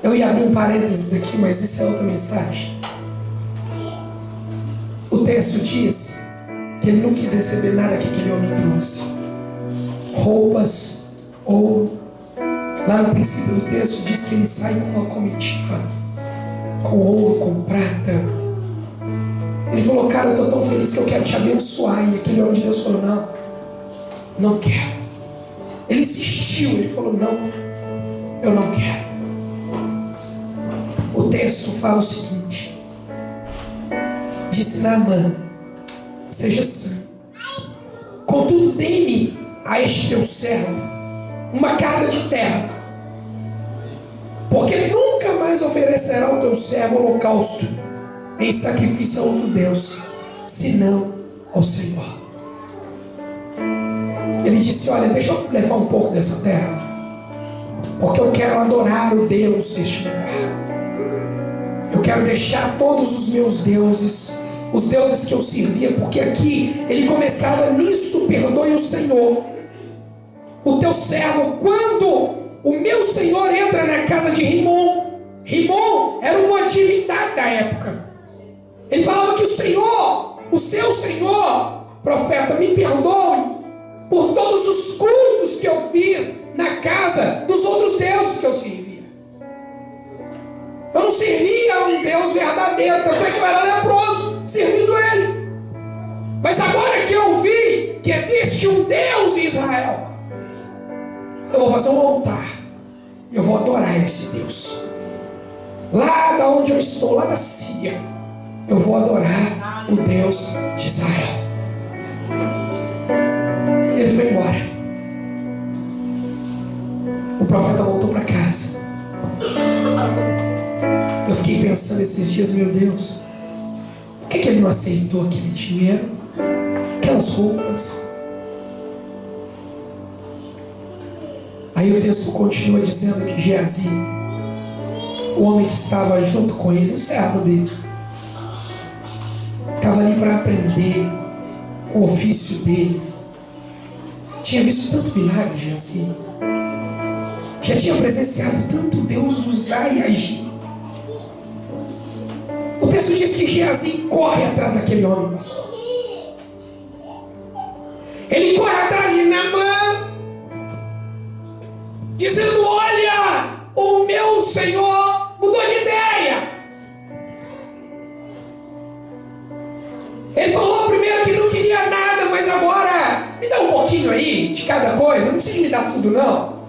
S1: Eu ia abrir um parênteses aqui, mas isso é outra mensagem. O texto diz que ele não quis receber nada que aquele homem trouxe. Roupas, ouro. Lá no princípio do texto diz que ele saiu com uma comitiva, com ouro, com prata. Ele falou: cara, eu estou tão feliz que eu quero te abençoar. E aquele homem de Deus falou: não quero. Ele insistiu, ele falou: não, eu não quero. O texto fala o seguinte: disse Naamã: seja santo, contudo dê-me a este teu servo uma carga de terra, porque nunca mais oferecerá ao teu servo holocausto em sacrifício a outro Deus, senão ao Senhor. Ele disse: olha, deixa eu levar um pouco dessa terra, porque eu quero adorar o Deus deste lugar. Eu quero deixar todos os meus deuses, os deuses que eu servia, porque aqui ele começava nisso: perdoe o Senhor, o teu servo, quando o meu Senhor entra na casa de Rimon. Rimon era uma divindade da época. Ele falava que o Senhor, o seu Senhor, profeta, me perdoe por todos os cultos que eu fiz na casa dos outros deuses que eu servia. Eu não servia a um Deus verdadeiro, tanto é que eu era leproso servindo ele. Mas agora que eu vi que existe um Deus em Israel, eu vou fazer um altar, eu vou adorar esse Deus. Lá da onde eu estou, lá da Síria, eu vou adorar o Deus de Israel. Ele foi embora. O profeta voltou para casa. Eu fiquei pensando esses dias: meu Deus, por que ele não aceitou aquele dinheiro, aquelas roupas? Aí o texto continua dizendo que Geazi, o homem que estava junto com ele, o servo dele, estava ali para aprender o ofício dele. Tinha visto tanto milagre, Geazi. Já tinha presenciado tanto Deus usar e agir. O texto diz que Geazi corre atrás daquele homem, pastor. Ele corre atrás de Naamã, dizendo: olha, o meu Senhor mudou de ideia. Ele falou primeiro que não queria nada, mas agora me dá um pouquinho aí de cada coisa. Não precisa me dar tudo, não.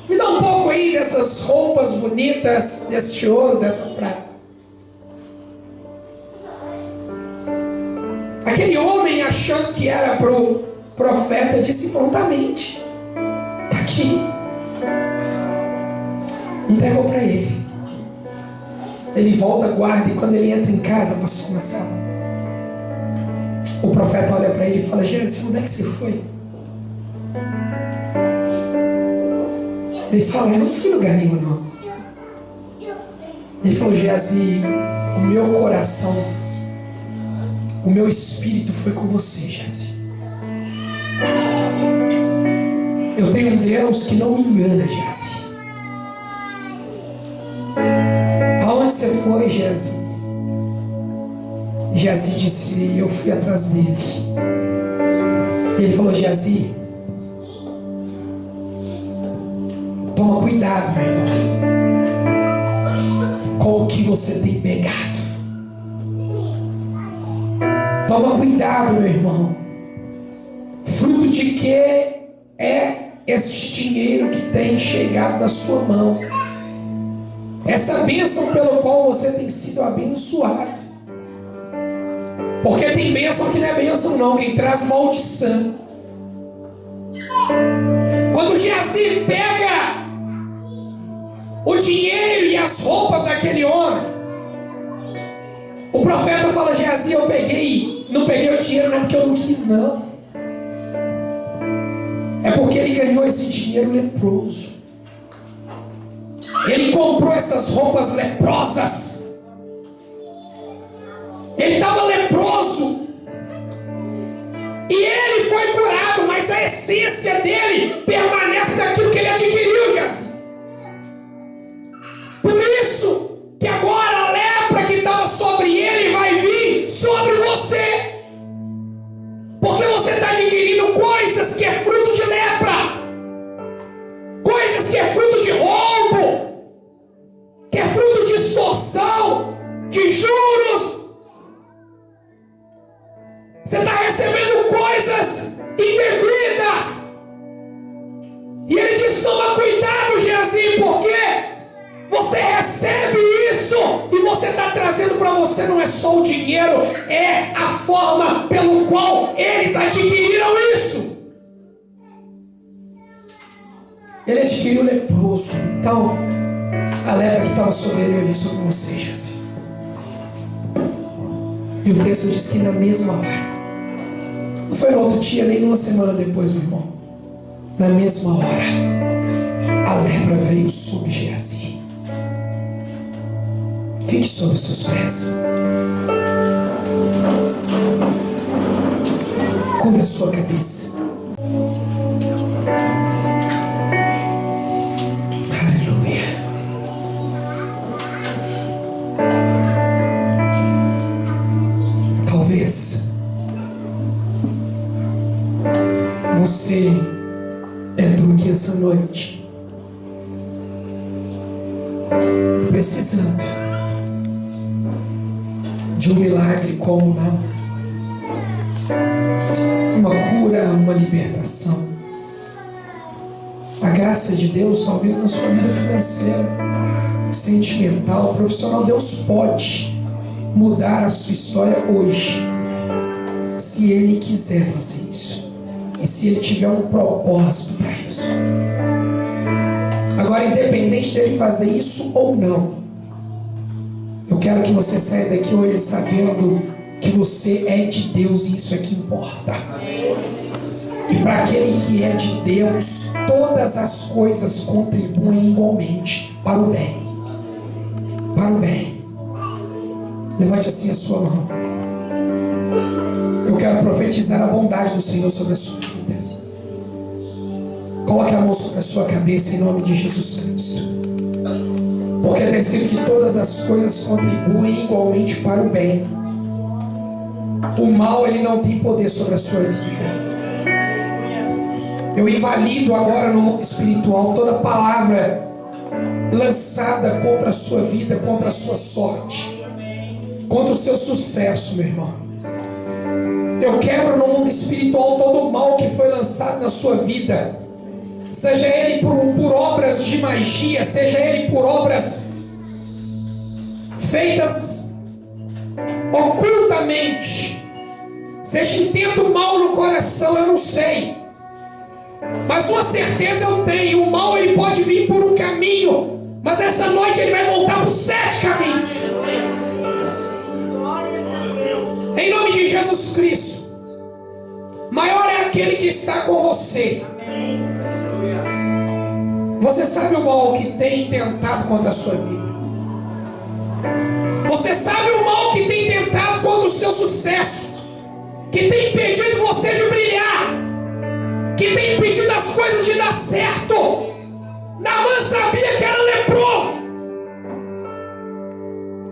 S1: Me dá um pouco aí dessas roupas bonitas, desse ouro, dessa prata. Aquele homem, achando que era pro profeta, disse prontamente: está aqui. Entregou para ele. Ele volta, guarda, e quando ele entra em casa, passou na sala, o profeta olha para ele e fala: Geazi, onde é que você foi? Ele fala: eu não fui em lugar nenhum, não. Ele falou: Geazi, o meu coração, o meu espírito foi com você, Geazi. Eu tenho um Deus que não me engana, Geazi. Aonde você foi, Geazi? Geazi disse: eu fui atrás dele. Ele falou: Geazi, toma cuidado, meu irmão, com o que você tem pegado. Toma cuidado, meu irmão. Fruto de que é esse dinheiro que tem chegado na sua mão? Essa bênção pelo qual você tem sido abençoado. Porque tem bênção que não é bênção não, quem traz maldição. Quando Geazi pega o dinheiro e as roupas daquele homem, o profeta fala: Geazi, eu peguei, não peguei o dinheiro não é porque eu não quis, não. É porque ele ganhou esse dinheiro leproso. Ele comprou essas roupas leprosas. Ele estava leproso. E ele foi curado, mas a essência dele permanece daquilo que ele adquiriu, Geazi. Por isso que agora a lepra que estava sobre ele vai vir sobre você. Porque você está adquirindo coisas que é fruto de lepra, coisas que é fruto de roubo, que é fruto de extorsão, de juros. Você está recebendo coisas indevidas. E ele diz: toma cuidado, Geazi, porque você recebe isso e você está trazendo para você não é só o dinheiro, é a forma pelo qual eles adquiriram isso. Ele adquiriu leproso. Então, a lepra que estava sobre ele vai vir sobre você, Geazi. E o texto diz que na mesma hora, não foi no outro dia, nem numa semana depois, meu irmão, na mesma hora, a lepra veio sobre Geazi. Fique sobre os seus pés. Curva a sua cabeça. Aleluia. Talvez você entrou aqui essa noite precisando de um milagre como Naamã, uma cura, uma libertação, a graça de Deus, talvez na sua vida financeira, sentimental, profissional. Deus pode mudar a sua história hoje, se Ele quiser fazer isso, e se Ele tiver um propósito para isso. Agora, independente dele fazer isso ou não, eu quero que você saia daqui hoje sabendo que você é de Deus e isso é que importa. E para aquele que é de Deus, todas as coisas contribuem igualmente para o bem. Para o bem. Levante assim a sua mão. Eu quero profetizar a bondade do Senhor sobre a sua vida. Coloque a mão sobre a sua cabeça em nome de Jesus Cristo. Porque está escrito que todas as coisas contribuem igualmente para o bem. O mal, ele não tem poder sobre a sua vida. Eu invalido agora no mundo espiritual toda palavra lançada contra a sua vida, contra a sua sorte, contra o seu sucesso, meu irmão. Eu quebro no mundo espiritual todo o mal que foi lançado na sua vida, seja ele por obras de magia, seja ele por obras feitas ocultamente, seja intento mal no coração, eu não sei. Mas uma certeza eu tenho: o mal ele pode vir por um caminho, mas essa noite ele vai voltar por 7 caminhos. Em nome de Jesus Cristo. Maior é aquele que está com você. Você sabe o mal que tem tentado contra a sua vida. Você sabe o mal que tem tentado contra o seu sucesso, que tem impedido você de brilhar, que tem impedido as coisas de dar certo. Naamã sabia que era leproso.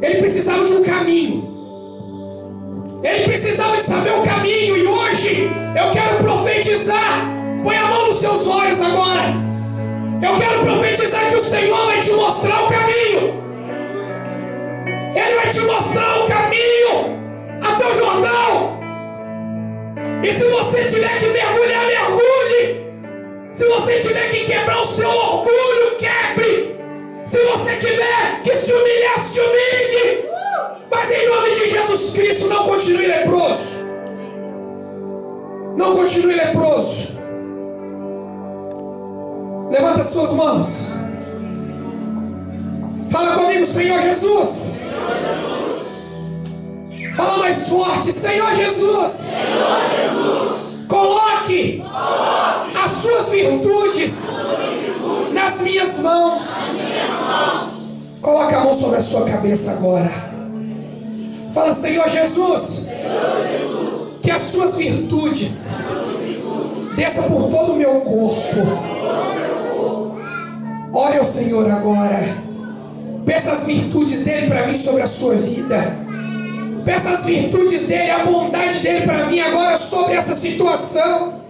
S1: Ele precisava de um caminho. Ele precisava de saber o caminho. E hoje eu quero profetizar. Põe a mão nos seus olhos agora. Eu quero profetizar que o Senhor vai te mostrar o caminho. Ele vai te mostrar o caminho até o Jordão. E se você tiver que mergulhar, mergulhe. Se você tiver que quebrar o seu orgulho, quebre. Se você tiver que se humilhar, se humilhe. Mas em nome de Jesus Cristo, não continue leproso. Não continue leproso. Levanta as suas mãos. Fala comigo: Senhor Jesus. Fala mais forte: Senhor Jesus. Coloque as suas virtudes nas minhas mãos. Coloque a mão sobre a sua cabeça agora. Fala: Senhor Jesus, que as suas virtudes desça por todo o meu corpo. Ore ao Senhor agora. Peça as virtudes dele para vir sobre a sua vida. Peça as virtudes dele, a bondade dele para vir agora sobre essa situação.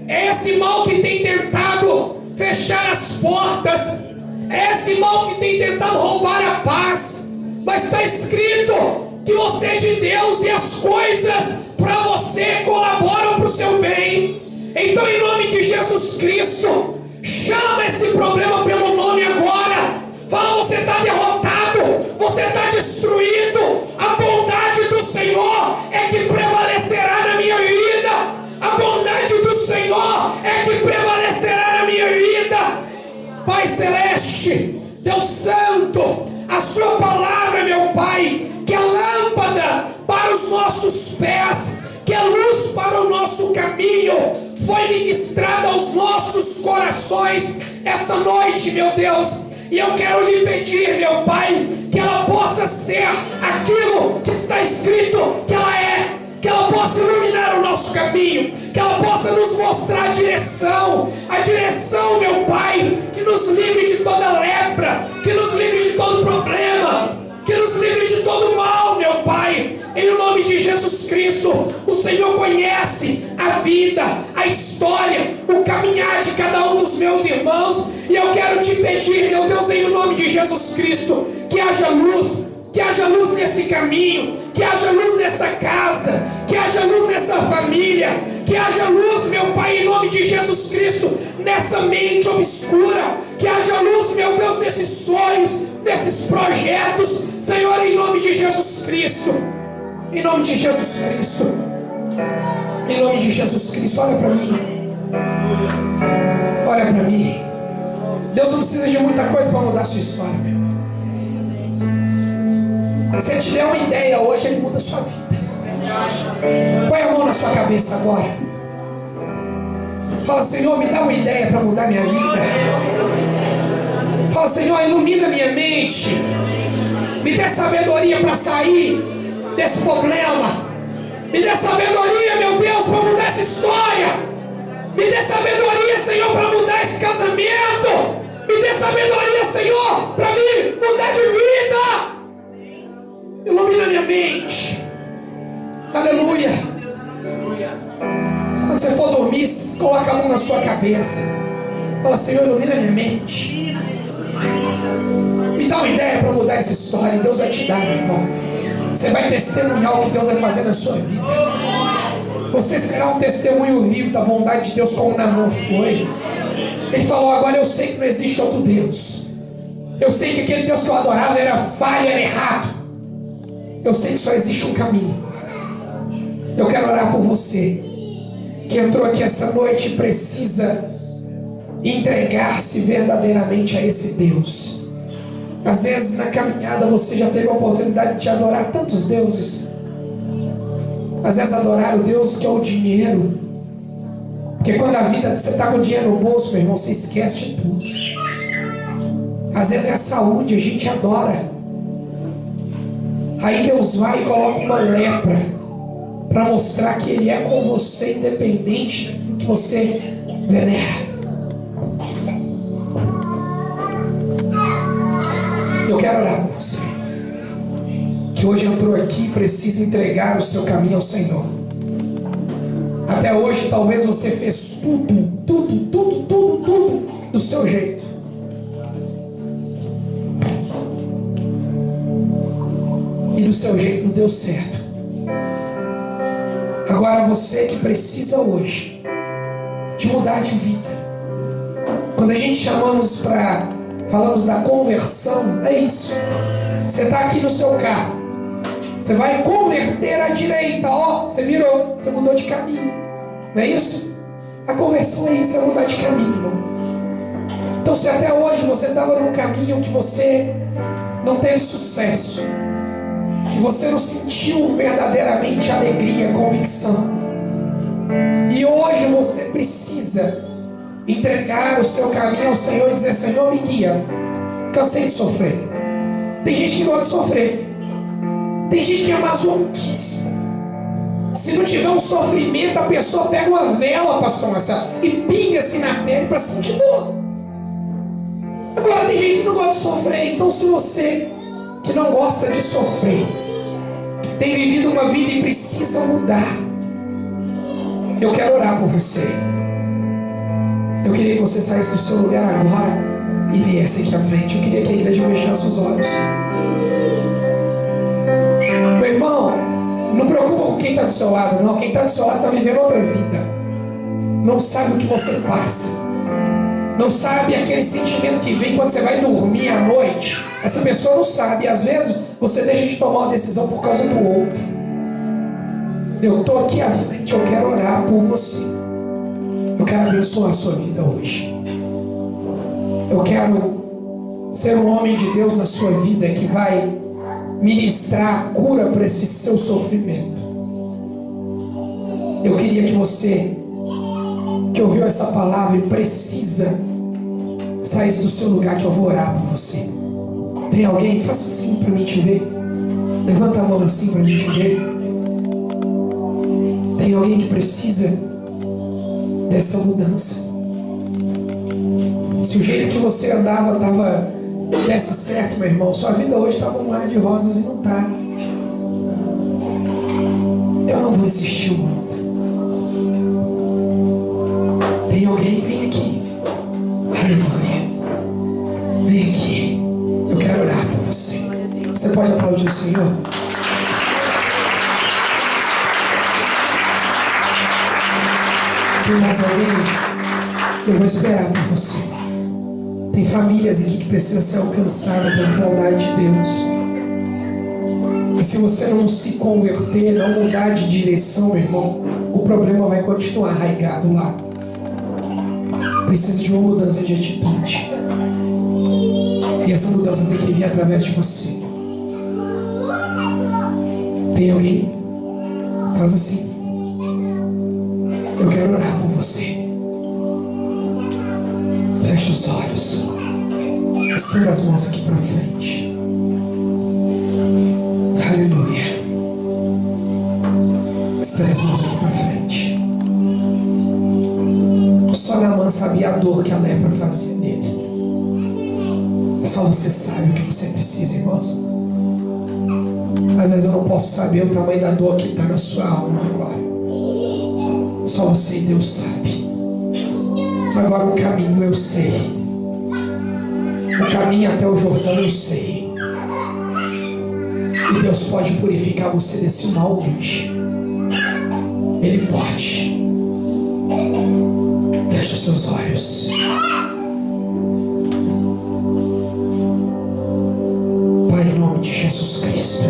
S1: É esse mal que tem tentado fechar as portas. É esse mal que tem tentado roubar a paz. Mas está escrito que você é de Deus e as coisas para você colaboram para o seu bem. Então, em nome de Jesus Cristo, chama esse problema pelo nome agora. Fala: você está derrotado, você está destruído. A bondade do Senhor é que prevalecerá na minha vida. A bondade do Senhor é que prevalecerá na minha vida. Pai Celeste, Deus Santo, a sua palavra, meu Pai, que é lâmpada para os nossos pés, que é luz para o nosso caminho, foi ministrada aos nossos corações essa noite, meu Deus. E eu quero lhe pedir, meu Pai, que ela possa ser aquilo que está escrito que ela é, que ela possa iluminar o nosso caminho, que ela possa nos mostrar a direção, meu Pai, que nos livre de toda lepra, que nos livre de todo problema, que nos livre de todo mal, meu Pai. Em nome de Jesus Cristo, o Senhor conhece a vida, a história, o caminhar de cada um dos meus irmãos. E eu quero te pedir, meu Deus, em nome de Jesus Cristo, que haja luz nesse caminho, que haja luz nessa casa, que haja luz nessa família, que haja luz, meu Pai, em nome de Jesus Cristo, nessa mente obscura, que haja luz, meu Deus, nesses sonhos, nesses projetos, Senhor, em nome de Jesus Cristo. Em nome de Jesus Cristo. Em nome de Jesus Cristo. Olha para mim. Olha para mim. Deus não precisa de muita coisa para mudar a sua história, meu. Se Ele te der uma ideia hoje, Ele muda a sua vida. Põe a mão na sua cabeça agora. Fala, Senhor, me dá uma ideia para mudar minha vida. Fala, Senhor, ilumina minha mente. Me dê sabedoria para sair desse problema. Me dê sabedoria, meu Deus, para mudar essa história. Me dê sabedoria, Senhor, para mudar esse casamento. Me dê sabedoria, Senhor, para me mudar de vida. Ilumina minha mente. Aleluia. Quando você for dormir, coloca a mão na sua cabeça. Fala, Senhor, ilumina minha mente. Me dá uma ideia para mudar essa história. E Deus vai te dar, meu irmão. Você vai testemunhar o que Deus vai fazer na sua vida. Você será um testemunho vivo da bondade de Deus, como Naamã foi. Ele falou, agora eu sei que não existe outro Deus. Eu sei que aquele Deus que eu adorava era falho, era errado. Eu sei que só existe um caminho. Eu quero orar por você que entrou aqui essa noite e precisa entregar-se verdadeiramente a esse Deus. Às vezes na caminhada você já teve a oportunidade de adorar tantos deuses. Às vezes adorar o Deus que é o dinheiro. Porque quando a vida, você está com dinheiro no bolso, meu irmão, você esquece de tudo. Às vezes é a saúde, a gente adora. Aí Deus vai e coloca uma lepra para mostrar que Ele é com você, independente do que você venera. Eu quero orar por você que hoje entrou aqui e precisa entregar o seu caminho ao Senhor. Até hoje talvez você fez tudo do seu jeito. E do seu jeito não deu certo. Agora você que precisa hoje de mudar de vida. Quando a gente falamos da conversão, é isso. Você está aqui no seu carro. Você vai converter à direita, ó, você virou, você mudou de caminho. Não é isso? A conversão é isso, é mudar de caminho, irmão. Então se até hoje você estava num caminho que você não teve sucesso, que você não sentiu verdadeiramente alegria, convicção, e hoje você precisa entregar o seu caminho ao Senhor e dizer, Senhor, me guia. Cansei de sofrer. Tem gente que gosta de sofrer. Tem gente que é masoquista. Se não tiver um sofrimento, a pessoa pega uma vela, pastor Marcelo, e pinga-se na pele para sentir dor. Agora tem gente que não gosta de sofrer. Então se você que não gosta de sofrer tem vivido uma vida e precisa mudar, eu quero orar por você. Eu queria que você saísse do seu lugar agora e viesse aqui à frente. Eu queria que a igreja fechasse os olhos. Meu irmão, não preocupa com quem está do seu lado, não. Quem está do seu lado está vivendo outra vida. Não sabe o que você passa. Não sabe aquele sentimento que vem quando você vai dormir à noite. Essa pessoa não sabe. E às vezes você deixa de tomar uma decisão por causa do outro. Eu estou aqui à frente, eu quero orar por você. Eu quero abençoar a sua vida hoje. Eu quero ser um homem de Deus na sua vida que vai ministrar a cura para esse seu sofrimento. Eu queria que você que ouviu essa palavra e precisa saísse do seu lugar, que eu vou orar por você. Tem alguém? Faça assim para mim te ver. Levanta a mão assim para mim te ver. Tem alguém que precisa dessa mudança? Se o jeito que você andava desse certo, meu irmão, sua vida hoje estava um mar de rosas e não está. Eu não vou insistir muito. Tem alguém? Vem aqui. Aleluia. Vem aqui. Eu quero orar por você. Você pode aplaudir o Senhor? Tem mais alguém? Eu vou esperar por você. Tem famílias aqui que precisam ser alcançadas pela bondade de Deus. E se você não se converter, não mudar de direção, meu irmão, o problema vai continuar arraigado lá. Precisa de uma mudança de atitude. E essa mudança tem que vir através de você. Tem alguém? Faz assim. Eu quero orar por você. olhos. Estenda as mãos aqui para frente. Aleluia. Estenda as mãos aqui para frente. Só Naamã sabia a dor que a lepra fazia nele. Só você sabe o que você precisa, irmãos. Às vezes eu não posso saber o tamanho da dor que está na sua alma agora. Só você e Deus sabe. Agora o caminho eu sei. O caminho até o Jordão eu sei. E Deus pode purificar você desse mal hoje. Ele pode. Feche os seus olhos. Pai, em nome de Jesus Cristo.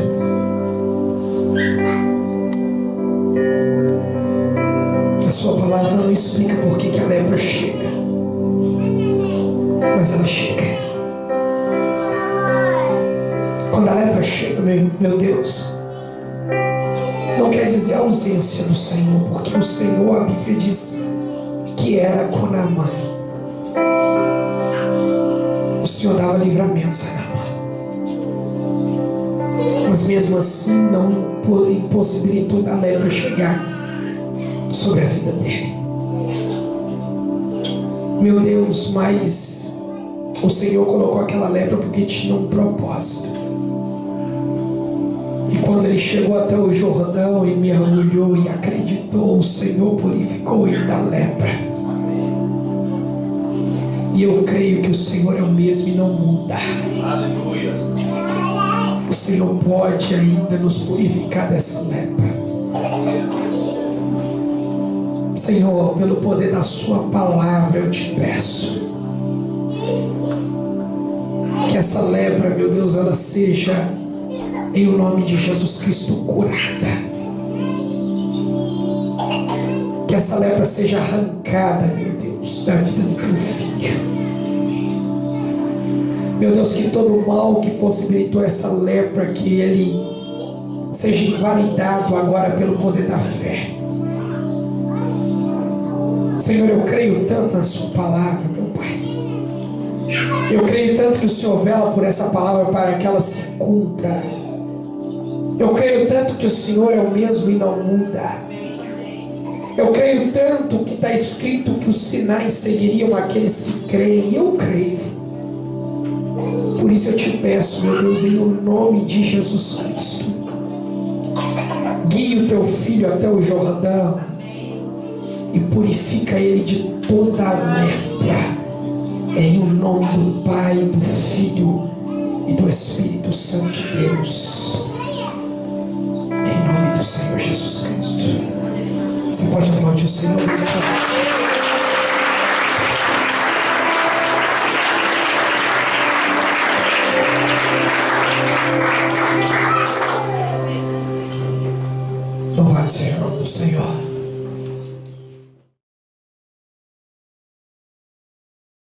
S1: A sua palavra não explica por que a lepra chega, mas ela chega. Quando a lepra chega, meu Deus, não quer dizer a ausência do Senhor, porque o Senhor, a Bíblia diz que era com Naamã. O Senhor dava livramentos a Naamã, mas mesmo assim não impossibilitou da lepra chegar sobre a vida dele. Meu Deus, mas o Senhor colocou aquela lepra porque tinha um propósito. E quando ele chegou até o Jordão e mergulhou e acreditou, o Senhor purificou ele da lepra. E eu creio que o Senhor é o mesmo e não muda.
S3: Aleluia.
S1: O Senhor pode ainda nos purificar dessa lepra. Senhor, pelo poder da sua palavra eu te peço que essa lepra, meu Deus, ela seja, em o nome de Jesus Cristo, curada. Que essa lepra seja arrancada, meu Deus, da vida do teu filho. Meu Deus, que todo o mal que possibilitou essa lepra, que ele seja invalidado agora pelo poder da fé. Senhor, eu creio tanto na sua palavra, meu Pai. Eu creio tanto que o Senhor vela por essa palavra para que ela se cumpra. Eu creio tanto que o Senhor é o mesmo e não muda. Eu creio tanto que está escrito que os sinais seguiriam aqueles que creem. Eu creio. Por isso eu te peço, meu Deus, em nome de Jesus Cristo, guie o teu filho até o Jordão e purifica ele de toda a lepra, em o nome do Pai, do Filho e do Espírito Santo de Deus, em nome do Senhor Jesus Cristo. Você pode aplaudir o Senhor?